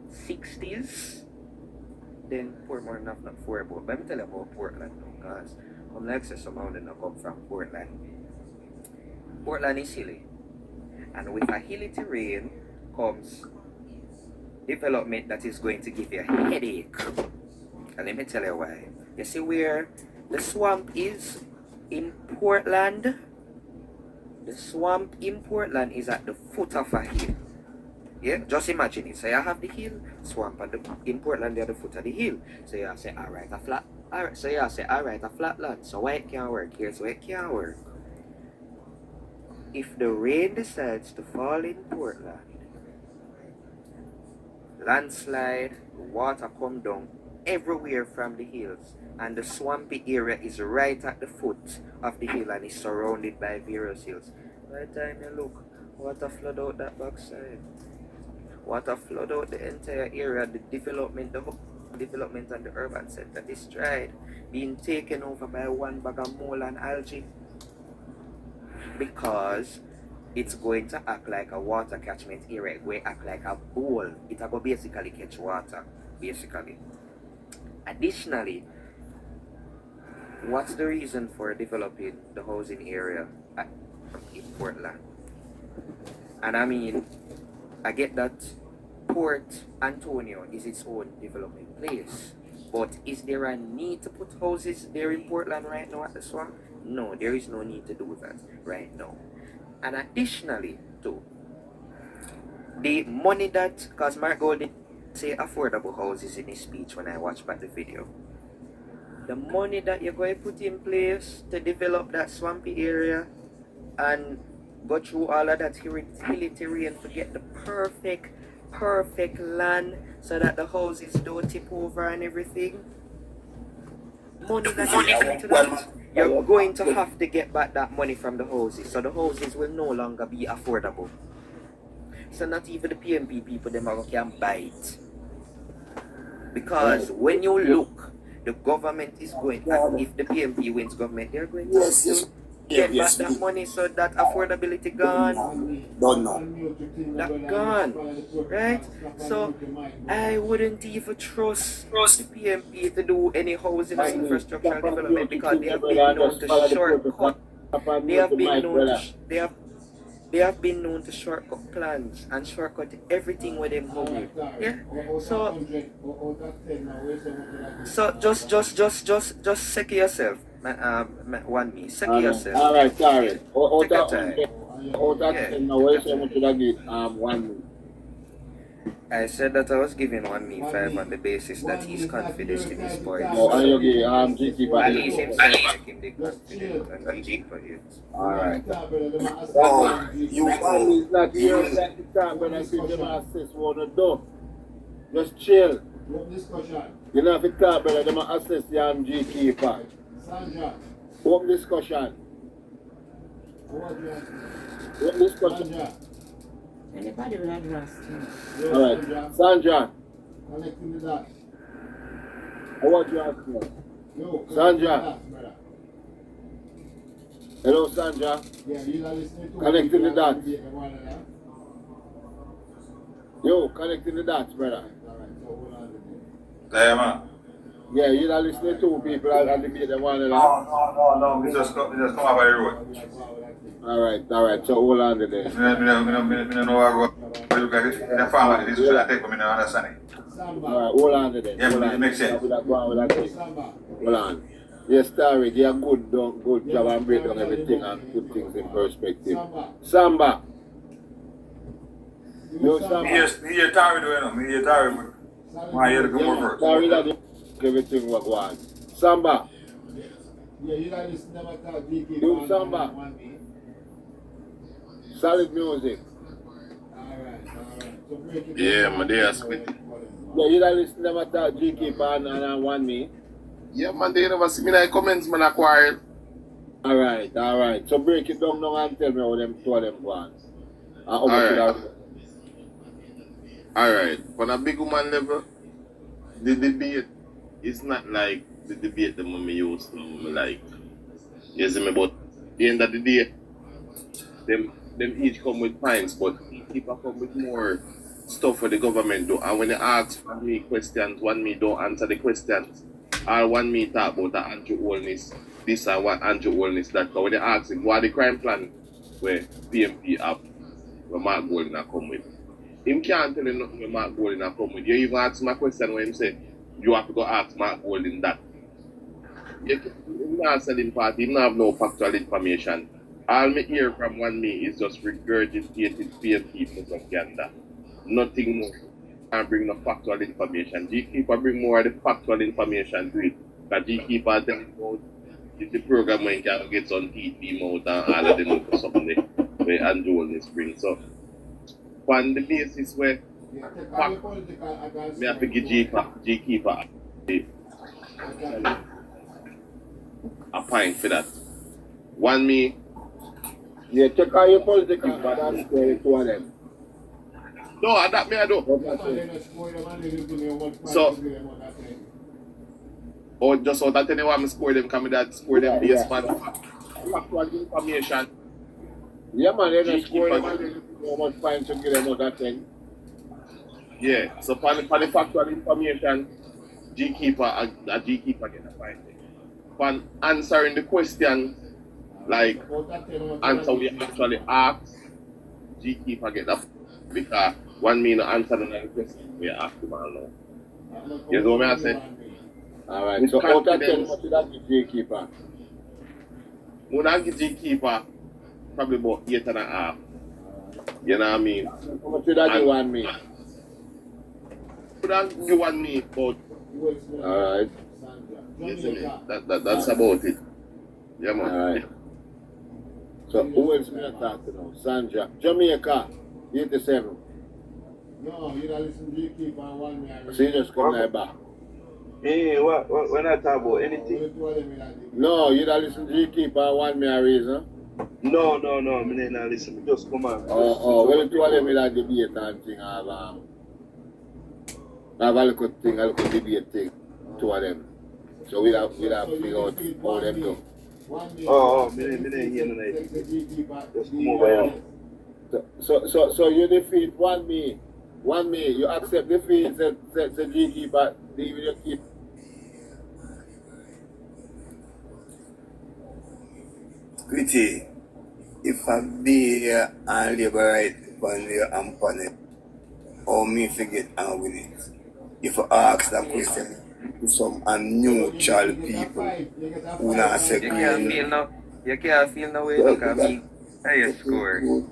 60s, then Portmore not for about. Let me tell you about Portland now, because I'm like say some mountain not come from Portland. Portland is hilly. And with a hilly terrain comes development that is going to give you a headache. And let me tell you why. You see where the swamp is in Portland? The swamp in Portland is at the foot of a hill. Yeah, just imagine it. So you have the hill, swamp, and in Portland they're at the foot of the hill. So you say, alright, a flat. Alright, so you say, alright, a flat land. So why it can't work? Here's why it can't work. If the rain decides to fall in Portland, landslide, water come down everywhere from the hills, and the swampy area is right at the foot of the hill and is surrounded by various hills. By the time you look, water flood out that backside. Water flood out the entire area, the development and the urban center destroyed, being taken over by one bag of mold and algae. Because it's going to act like a water catchment area. It will act like a bowl. It will basically catch water, basically. Additionally, what's the reason for developing the housing area in Portland? And I mean, I get that Port Antonio is its own development place. But is there a need to put houses there in Portland right now at the swamp? No, there is no need to do that right now. And additionally, too, the money that, because Mark Gold did say affordable houses in his speech when I watched back the video, the money that you're going to put in place to develop that swampy area and go through all of that hilly terrain to get the perfect land so that the houses don't tip over and everything, money that you put into that, you're going to have to get back that money from the houses, so the houses will no longer be affordable. So not even the PNP people them can buy it. Because when you look, the government is going, if the PNP wins government, they're going to get back that money, so that affordability gone. Don't know. That gone. Right? So I wouldn't even trust the PNP to do any housing or infrastructural development, because they have been known to shortcut. They have been known to shortcut plans and shortcut everything with them home. Yeah. So just secure yourself. OneMe, secure yourself. Alright, sorry. Take your time. OneMe. I said that I was giving OneMe 5 on the basis that he's confident in his points. Oh, and you give GKeeper. At least himself make him the confident and GKeeper it. Alright. You OneMe is not here that the time when I see them assist what to do. Just chill. You know if you talk brother, them assist the GKeeper. Open discussion. Open discussion. Anybody will address him. Alright. Sandra. Connecting the dots. What you asking? Sandra. Hello, Sandra. Connecting the dots. Yo, connecting the dots, brother. Yeah, man. Yeah, you're not listening to people and debate them one another. No. We just come off the road. Alright, so hold on to this. I don't know how to go. Look at it. In the farm, this is what I take from me, I understand it. Alright, hold on to this. Yeah, hold it on. makes sense. Hold on. Yes, Tariq, you have good job and break down everything and put things in perspective. Samba. Yo, Samba. Me here Tari doing it. Me here Tari. My here to come over first. Tariq, that everything what one. Samba. Yeah, you gotta listen to them talk GKeeper. Do Samba. Solid music. Alright. So break it Yeah, down. my day is quit. Yeah, you gotta listen to them talk GKeeper and OneMe. Yeah, man, they never see me in the comments, man, acquired. Alright. So break it down now and tell me how them two of them want. Alright. Alright, on a big woman level, the debate is not like the debate that me used to like. You see me, but at the end of the day, them each come with points, but people come with more stuff for the government do. And when they ask me questions, OneMe don't answer the questions. Or OneMe talk about the anti-wellness, this and what anti-wellness that. But when they ask him what the crime plan where PNP have, where Mark Golden come with. Him can't tell you nothing where Mark Golden come with. You even ask my question when him say, you have to go ask Mark Golden that. You not selling party, you don't have no factual information. All me hear from OneMe is just regurgitated PNP propaganda. Nothing more. Can't bring no factual information. GKeeper bring more of the factual information to it. Because GKeeper tell you about the program when you can get on TV mouth and all of them for something where Andrew Wellness bring. So, on the basis where me have to give GKeeper a point for that. OneMe. Yeah, check out your political balance for the two of them. No, that me I do. So, or just so that anyone score them, come that score them based on factual information. Yeah, man, they don't score them and they don't know how much points to give them out that thing. Yeah, so for the factual information, GKeeper get a point. For answering the question, like answer we actually ask, GKeeper get that because OneMe no answer the question we ask him all now. You know what I say? Alright, so out of 10, what should that give GKeeper? When I give GKeeper probably about 8.5. You know what I mean? How much should that give OneMe? Could I give OneMe about Alright. that's about it. Yeah man. Alright. So who else me talk to now? Sandra. Jamaica, 87. No, you gotta listen to GKeeper and OneMe. So you just come like back. Hey, when I talk about anything? No, you don't listen to GKeeper and OneMe a reason. No, me didn't listen. Me just come on. Well, the two of them will have debate and thing have a little thing, a little debate thing. Two of them. So we'll have to figure out how them do. Me didn't hear tonight. Just come over here. So you defeat OneMe. OneMe, you accept defeat the GKeeper, leave your keep. Quitty, if I be here and labor right upon you and upon it, or me forget and win it. If I ask that question to some neutral people who not say You can't feel no way look at me. How you score? No,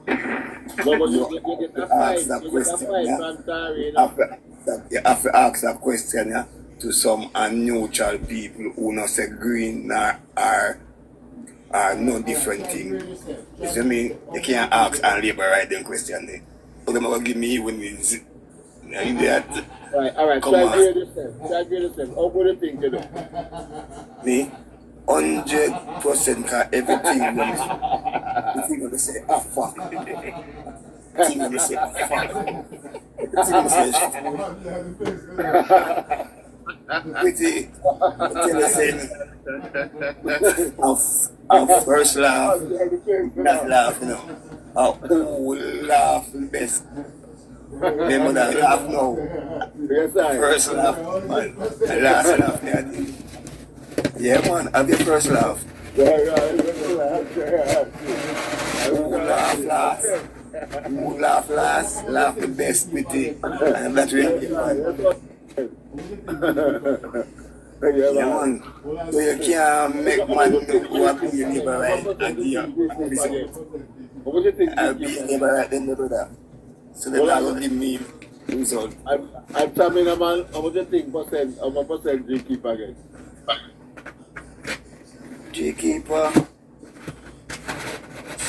but you get a fight. ask that You get a question, fight yeah. from Tari, you know. You have to ask that question, yeah, to some neutral people who not say green are no different thing. You see me? You can't ask and labor right them question there. But they're going to give me even with Alright, Come so I on. agree with this. How good you think you do? me 100% because everything when they say fuck. Everything when they say fuck. Everything when they say pretty until they say our first laugh, that laugh, you know. Our whole laugh the best. Remember that laugh now. Yes, I. First laugh, man. And last laugh, yeah. Yeah, man, have your first laugh. Who laugh last? Who laugh last? Laugh the best with it. And that's what you man. Yeah, man. So you can't make man who are being neighbor right and give you I'll be neighbor right then, brother. So then I will give me result. I'm telling a man, how much you think percent, how much percent GKeeper again? GKeeper,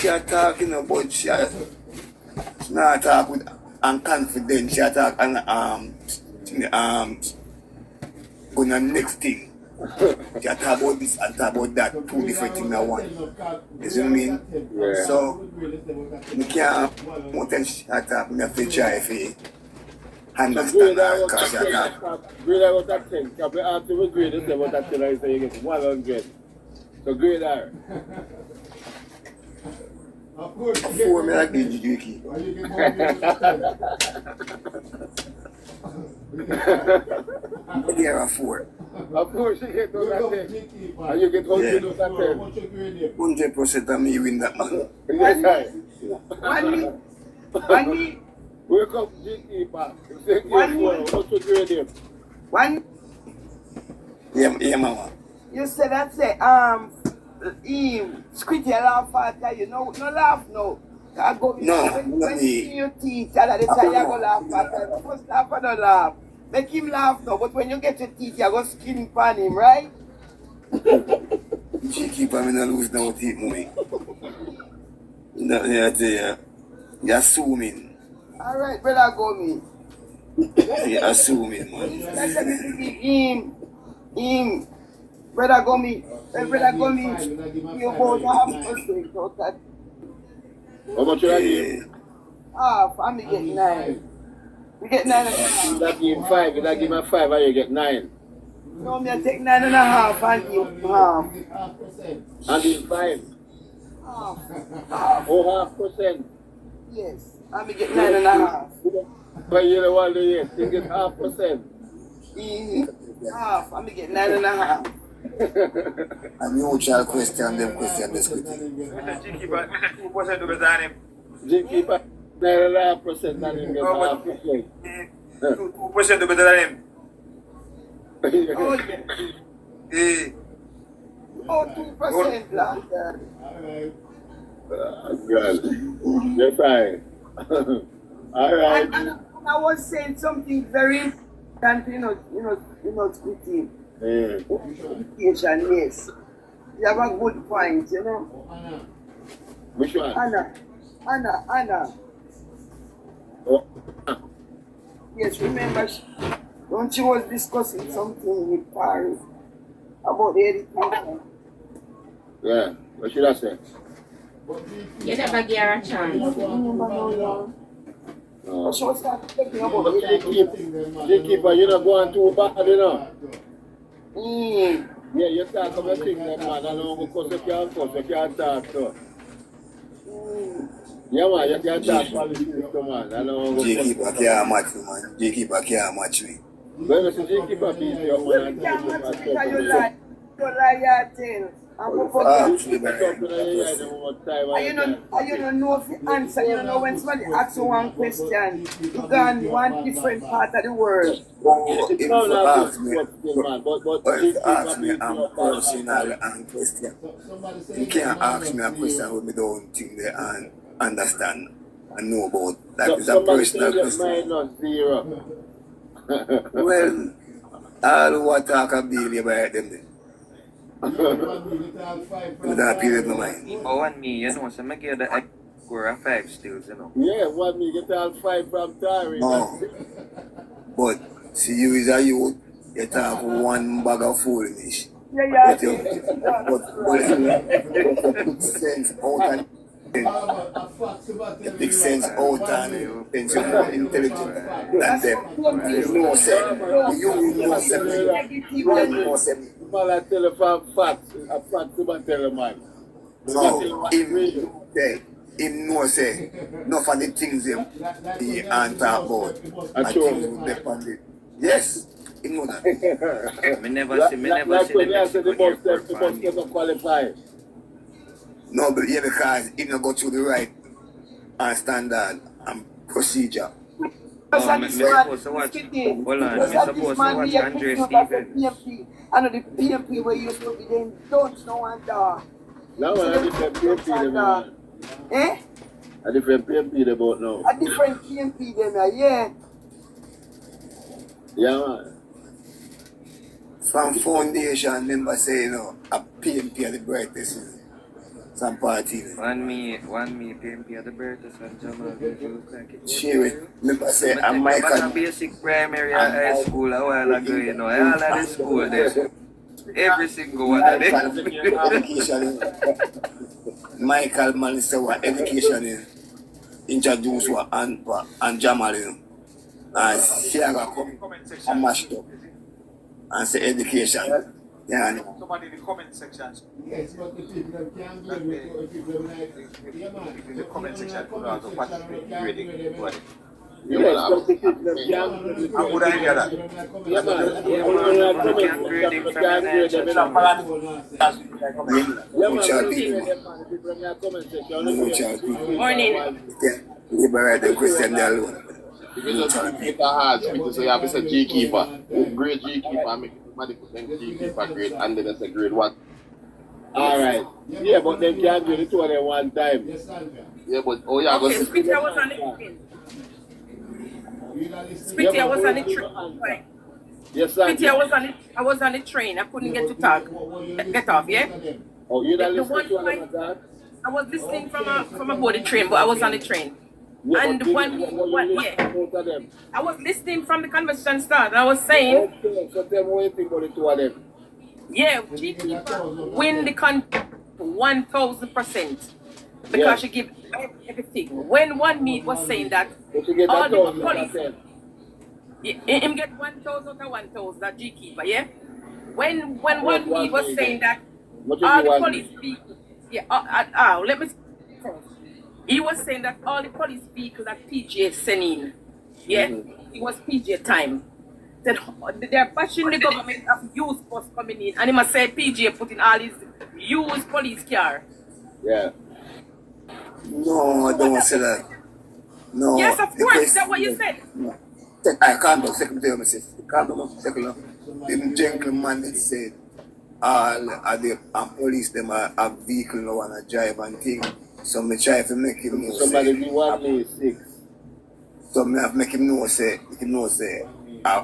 she talk, but she not talk with and confident. She talk and on the next thing. She talk about this and talk about that. Two different things at one. You see what I mean? Yeah. So you can't want to talk. You have to try if you understand her because she talk. Grade out that 10. Can we ask you grade this about that 10 and say you get 100. So grade her. Of course. Four me like the GKeeper. There are four. Of course, you get those at 10. And you get 100 those at 10. 100% of me win that man. Yes, I. One Wake up GKeeper. You say One four. What's your grade him? One, Yeah, mama. you said that say, squid your laugh after you know, no laugh no. I go No, when not you me. see your teeth, and at the time you go laugh after. First laugh and don't laugh. Make him laugh no, but when you get your teeth, you go skin pan him, right? GKeeper, me not lose no teeth, money. No, yeah, you're assuming. Alright, brother go me. You're assuming, man. That's a little bit him. Brother go me. Brother go me. You both have percent out that. How much you give? Half, and me get 9. We get 9 and a half. You not give him 5. You not give him 5 and you get 9. No, me I take 9 and a half and give half. And give 5. Half. Oh, 0.5%. Yes. And me get 9 and a half. But you don't want to yet. You get 0.5%. Half. And me get 9 and a half. A mutual question, them question this quickly. GKeeper, 2% better than him. GKeeper, 9.5% and him get 0.5%. 2% better than him. Oh, yeah. Oh, 2% last time. Good. Yes, I. All right. And I was saying something very important, Squitty. Education, yes. You have a good point, Which one? Anna. Oh. Yes, remember, when she was discussing something with Paris about the education. Yeah. What should I say? You never give her a chance. No. She was talking about But GKeeper, you're not going too bad, Yeah, you talk about things, man. I don't know because you can't talk, so. Yeah, man, you can't talk politics, man. I don't know. GKeeper can't match me, man. GKeeper can't match me. When you see GKeeper beat you, man, you can't match me because you lie your tail. And you don't know if you answer, you don't know when somebody asks you one question, you go on one different part of the world. If you ask me a personal question, you can't ask me a question with me don't think they understand and know about. That is a personal question. Well, all what talk of daily about them then. With that period of mind. Oh, OneMe, so I give the score a 5 still, Yeah, OneMe get all 5 from Tari. No. But see, you is a youth, you talk one bag of foolishness. Yeah. But it makes sense out and it makes sense out and it's more intelligent than them. You know, say, you know, say, Man, I tell you from facts. A fact to tell you, man. no, him say, him know say enough of the things them he and talk about. I And sure. things would depend it. Yes, he know that. Me never Like see when the you say the Mexican bus airport fan. cannot qualify. No, but yeah, because he not go through the right and standard and procedure. Because Oh, at me this supposed to man, watch. sitting. Hold on, Because me at this supposed to man, watch me a Andre kick out of the Stevens. PNP. And the PNP where used to be them don't know and Now So a them different don't PMP them and eh? a different PMP them about now. A different PNP them yeah. Yeah man. From foundation, member say, you know, a PNP are the brightest in some party. OneMe, PNP at the brightest and Jamal. Look like it. Share it. Member say, Me and take me back a Michael. basic primary and high school a while ago, you know. All of the school there. Every single one of them. Education. Michael man say what education is. Introduce what and Jamal you know. And Siaga come and mashed up. And say education. Yeah, I know. Somebody in the comment section. Yes, but the people that can't do it, the people like, yeah man. In the comment section, could also participate in grading. Yes, but the people them can't do it. How would I hear that? Yeah man. Yeah, man. We can't grade him from an edge. Yeah man. No child The people. people in the comment section. No child people. Morning. Yeah, liberate the Christian they alone. You just make a hard speak, so you have to say GKeeper. Grade GKeeper, make somebody put them GKeeper grade, and then it's a grade 1. Alright. Yeah, but they can't do the two of them one time. Yes, Sandra. Yeah, but oh yeah, Okay, go Speedy, I was on the train. You not listen. Speedy, I was on the train. Yes, sir. Speedy, I was on the train. I couldn't get to talk. Get off, yeah? Oh, you not The listening one to them point- attack? I was listening from aboard the train, but I was on the train. Yeah, And but one, yeah. both of them. I was listening from the conversation start. I was saying, Okay, so tell me what you think about the two of them. yeah, GKeeper win the contest 1,000% because Yeah. she give everything. When OneMe was saying that But you get all that the 1,000 police, percent. him get 1,000 or 1,000 that GKeeper, yeah. When What OneMe was OneMe saying that What all is the the police one? vehicles, let me. He was saying that all the police vehicles that PJ sent in, yeah, it was PJ time. That they're bashing the government of used bus coming in, and he must say PJ putting all his used police car. Yeah. No, I don't say that. No. Yes, of the course, question- that's what you said. No. I can't do second tell me, sis. Calm down, second. The gentleman that said all of the police them a vehicle now and a drive and thing. So me try to make him know Somebody say, be 186. so me have make him know say I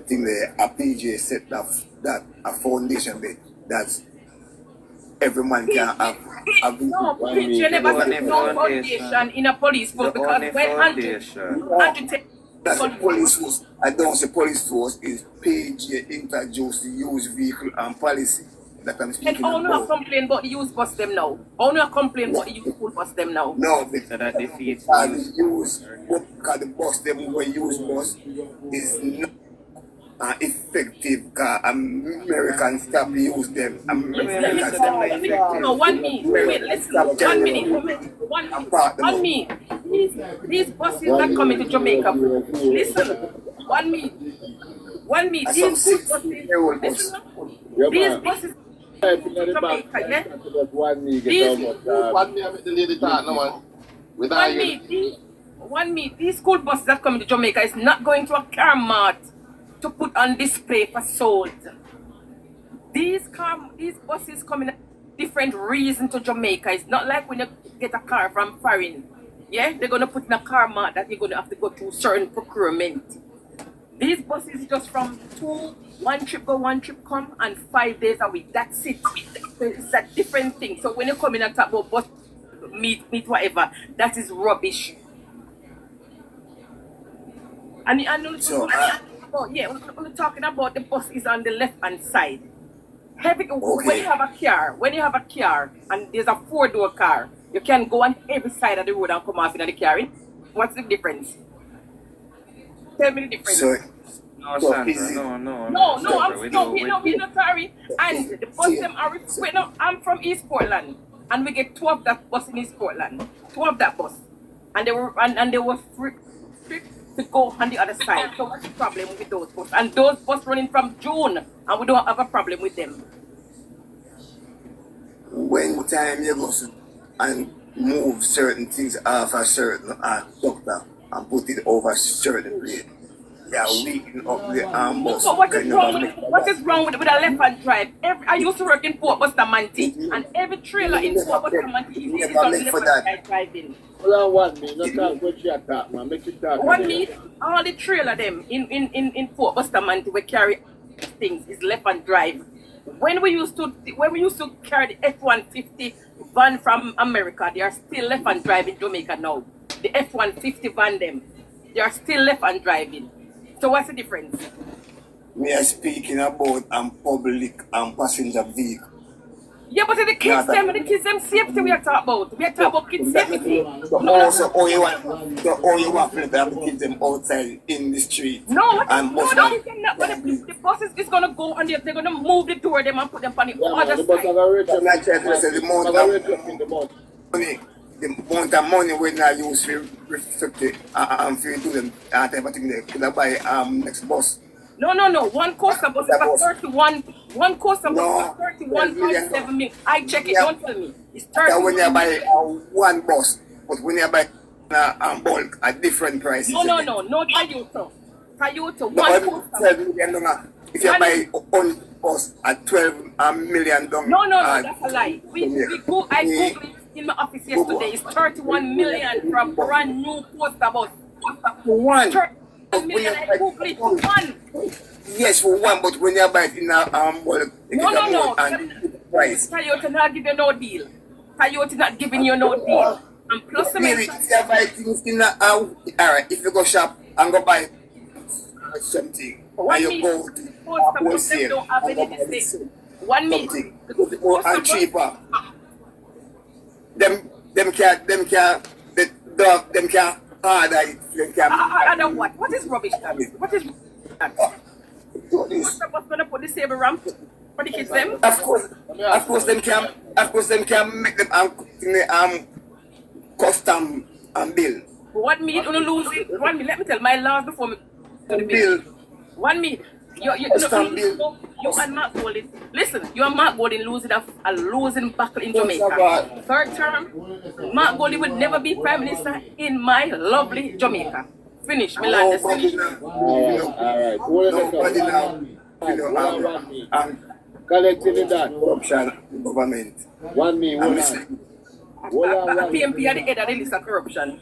think a PJ set that a foundation bit that every man can have a vehicle. No, One PJ minute. never The said only no foundation. foundation in a police force The because only when foundation. Andrew take That's the police force. I don't say police force is PJ introduce the used vehicle and policy that I'm and speaking only have about. complain about the used bus them now. Only have complain about the used school bus them now. No, So that defeats because you. the use because the bus them were used bus is not effective because American stop use them. American stop effective. No, 1 minute. Wait, listen. 1 minute. 1 minute. These buses that come into Jamaica. Listen. 1 minute. 1 minute. That's some These good 16-year-old bus. buses. Yeah, These man. buses Type in to the back. Jamaica, yeah? That 1 minute get These- how much time. 1 minute, I make the lady talk, no man. Without 1 you. minute. 1 minute. These school buses that come to Jamaica is not going to a car mart to put on display for sold. These buses come in a different reason to Jamaica. It's not like when you get a car from foreign. Yeah, they're gonna put in a car mart that you're gonna have to go through certain procurement. These buses just from 1 trip go, 1 trip come, and 5 days a week. That's it. So it's a different thing. So when you come in and talk about bus meat whatever, that is rubbish. And So, we're talking about the bus is on the left hand side. When Okay. you have a car and there's a 4-door car, you can go on every side of the road and come off in the car. What's the difference? Tell me the difference. so No, So Sandra. is it- No, Sandra, we're not sorry. And the bus See. them are wait, no, I'm from East Portland. and we get 2 of that bus in East Portland. 2 of that bus. And they were free to go on the other side. So what's the problem with those buses? And those buses running from June, and we don't have a problem with them. When time you go and move certain things off a certain doctor and put it over certain place, they are weakening up the bus. So what is wrong with a left-hand drive? I used to work in Port Bustamante, and every trailer in Port Bustamante is on left-hand driving. Hold on, OneMe. No talk what you talk, man. Make it talk. OneMe, all the trailer them in Port Bustamante we carry things is left-hand drive. When we used to carry the F-150 van from America, they are still left-hand drive in Jamaica now. The F-150 van them, they are still left-hand driving. So what's the difference? We are speaking about public and passenger vehicle. Yeah, but the kids them safety we are talking about. We are talking about kids safety. So all you want to keep them outside in the street. No, you cannot. But the bus is gonna go and they're gonna move the door them and put them on the other side. The amount of money when I use for restrict it and for do them everything they could buy next bus. No. One coaster bus is for 31. One coaster bus is 31.7 million. I check it. Don't tell me. It's 31. When you buy one bus, but when you buy bulk at different prices. No. Toyota. One coaster. If you buy one bus at 12 million. No, that's a lie. I googled it in my office yesterday. It's 31 million for a brand new coaster bus. One. 31 million. I googled it for one. Yes, for one, but when you buy it in bulk, no. Price. Toyota not give you no deal. Toyota not giving you no deal. And plus the if you buy things in alright, if you go shop and go buy something, and you go to wholesale and go buy something and cheaper, them can't harder it. I don't what? What is rubbish that? What is that? What's gonna put the saber ramp for the kids them? Of course them can make them custom bill. What me gonna lose it? Let me tell my last before me to the bill. 1 minute. You and Mark Golding. Listen, you and Mark Golding losing a losing battle in Jamaica. 3rd term, Mark Golding will never be Prime Minister in my lovely Jamaica. Finish, Milan. Alright. Collectively that. Corruption government. OneMe. PNP at the head of the list of corruption.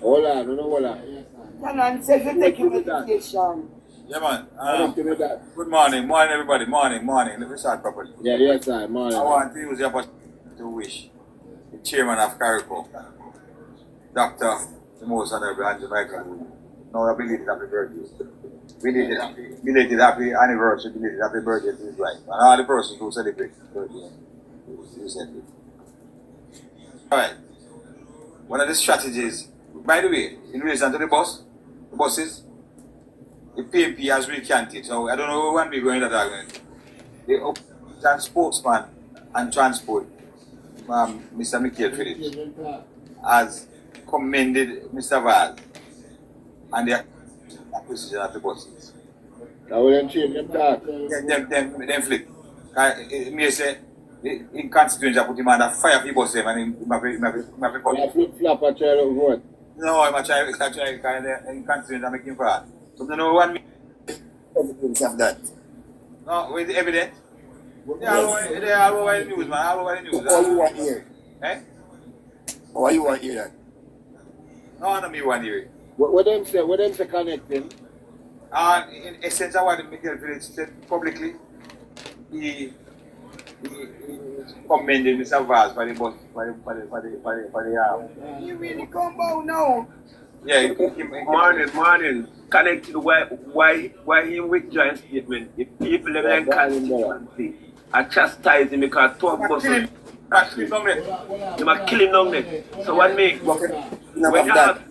Hold on. Can I say for taking medication? Yeah, man. Good morning, everybody. Morning. Let me start properly. Yeah, yes, sir. Morning. I want to use the opportunity to wish the chairman of CARICO, Dr. the Most Honorable and Jamaican, now a belated happy birthday. Belated happy anniversary, belated happy birthday to his wife. And all the persons who celebrate his birthday recently. Alright. One of the strategies, by the way, in relation to the buses, the PNP has recanted, so I don't know when we're going to that argument. The spokesman and transport, Mr. Michael Phillips, has commended Mr. Vaz and the acquisition of the buses. Now we don't change them talk. Them flip. Me say, in constituency, I put him under fire for the bus and he flip-flop at your vote. No, I'm trying in constituency, I make him fall. So you know what evidence of that. No, with the evidence. They all over the news, man. All over the news. All you want here. Eh? Why you want here that? No, me want here. What them say connecting? In essence, I want to make it said publicly. He commended Mr. Vaz for the bus, for the You really come out now. Yeah, morning. Connected why he withdraw his statement. If people live in constituency are chastising because 12 buses Crash sleep down there. You might kill him down there. So what me? When you have,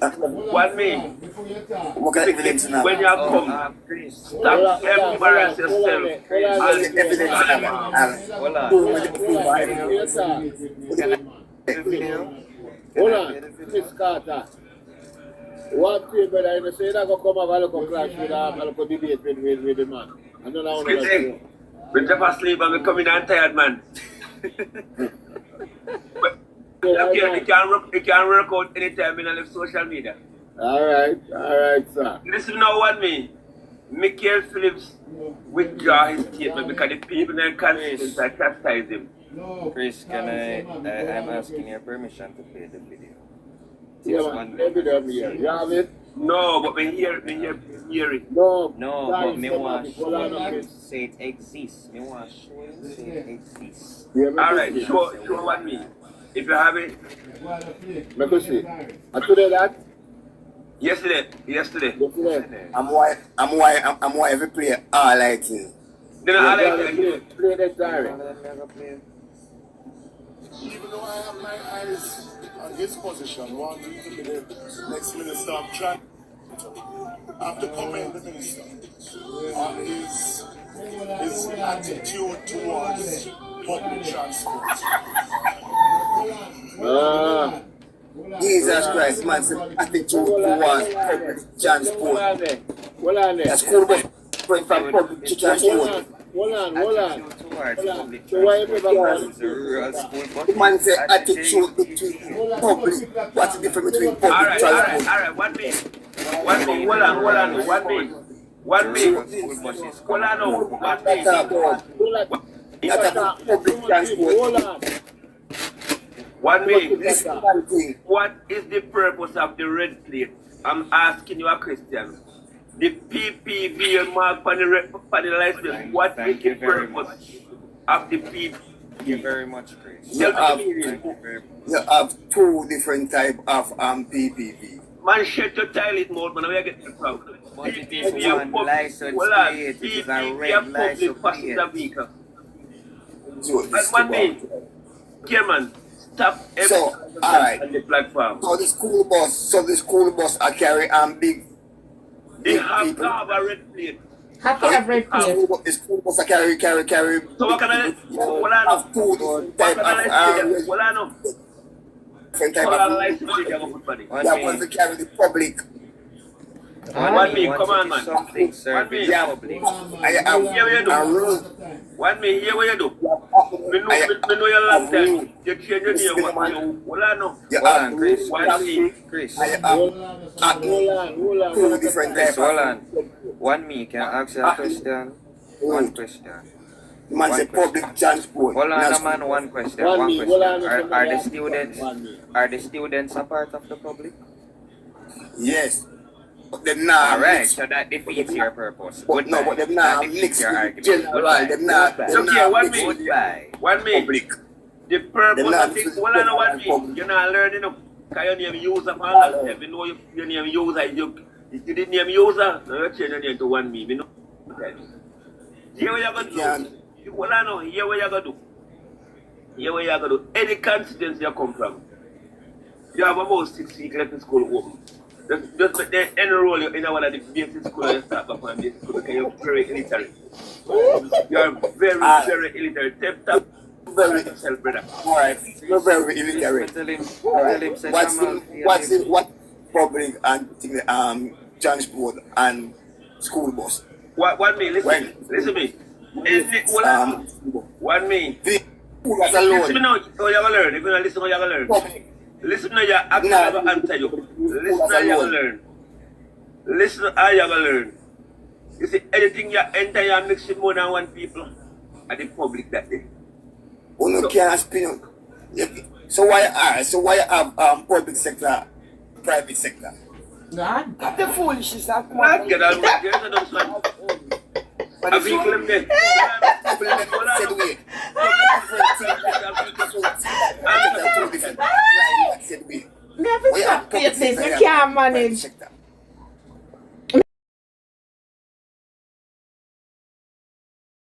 what me? When you come, stop embarrass yourself. Hold on, Miss Carter. One thing, brother, you say that go come have a little clash with a little debate with the man. I don't know how to do. When you asleep and we come in and tired, man. You can work out anytime in the social media. Alright, sir. Listen now what me. Michael Phillips withdraw his statement because the people in Commonsense are chastise him. Chris, I'm asking your permission to play the video. Yeah, man, here. You have it? No, but we hear it. No, but me want to show you say it exists. Me want to show you say it exists. Alright, show what me. If you have it. Let me see. I today that? Yesterday. I'm why every player highlighting. Then I like play that diary. Even though I have my eyes on his position, wanting to be the next minister of transport, I have to commend the minister on his attitude towards public transport. Jesus Christ, man's attitude towards public transport. The school bus going from public to transport. Hold on. So why you never The man say attitude between public. What's the difference between public transport? Alright, 1 minute. Hold on. 1 minute. Hold on. Public transport. Hold on. 1 minute. What is the purpose of the red plate? I'm asking you a question. The PPV mark on the license. What is the purpose of the PPV? Thank you very much, Chris. You have two different type of PPV. Man, shut your toilet mode, man. Where you get the problem? But it is one license plate. It is a red license plate. So, And 1 minute. Okay, man. Stop everything on the platform. So the school bus I carry big. They have to have a red plate. Have to have red plate. The school bus I carry. So what can I do? What I know? Different type of that one to carry the public. 1 minute, come on, man. Something serving public. I have a rule. 1 minute, hear what you do. Me know your last time. You change your name. What I know. Chris. I have two different types. Hold on. 1 minute, can I ask you a question? One question. The man say public transport. Hold on, man. One question. Are the students a part of the public? Yes. But them not. Alright, so that defeats your purpose. But them not mixed with general. Them not. Okay, 1 minute. Goodbye. 1 minute. Public. The purpose of this, well, I know 1 minute. You're not learning enough. Because your name user for all of them. You know your name user. If you didn't name user, now you change your name to 1 minute. You know. Here what you're going to do. Well, I know. Here what you're going to do. Any constituency you come from, you have about 6 weeks left in school open. Just make them enroll you in one of the basic schools and start up from basic school because you're very illiterate. You're very, very illiterate. Tap very yourself, brother. Alright, you're very illiterate. What public and transport and school bus? 1 minute, listen to me. 1 minute. Listen me now, how you gonna learn? If you don't listen, how you gonna learn? Listen to your action, I will answer you. Listen how you gonna learn. Listen how you gonna learn. You see, anything you enter, you mix with more than 1 people at the public that day. Oh no, can't spin. So why have public sector, private sector? Cut the foolishness. Not get on with you, so don't swim. A vehicle in there. Me have to stop this. We can't manage.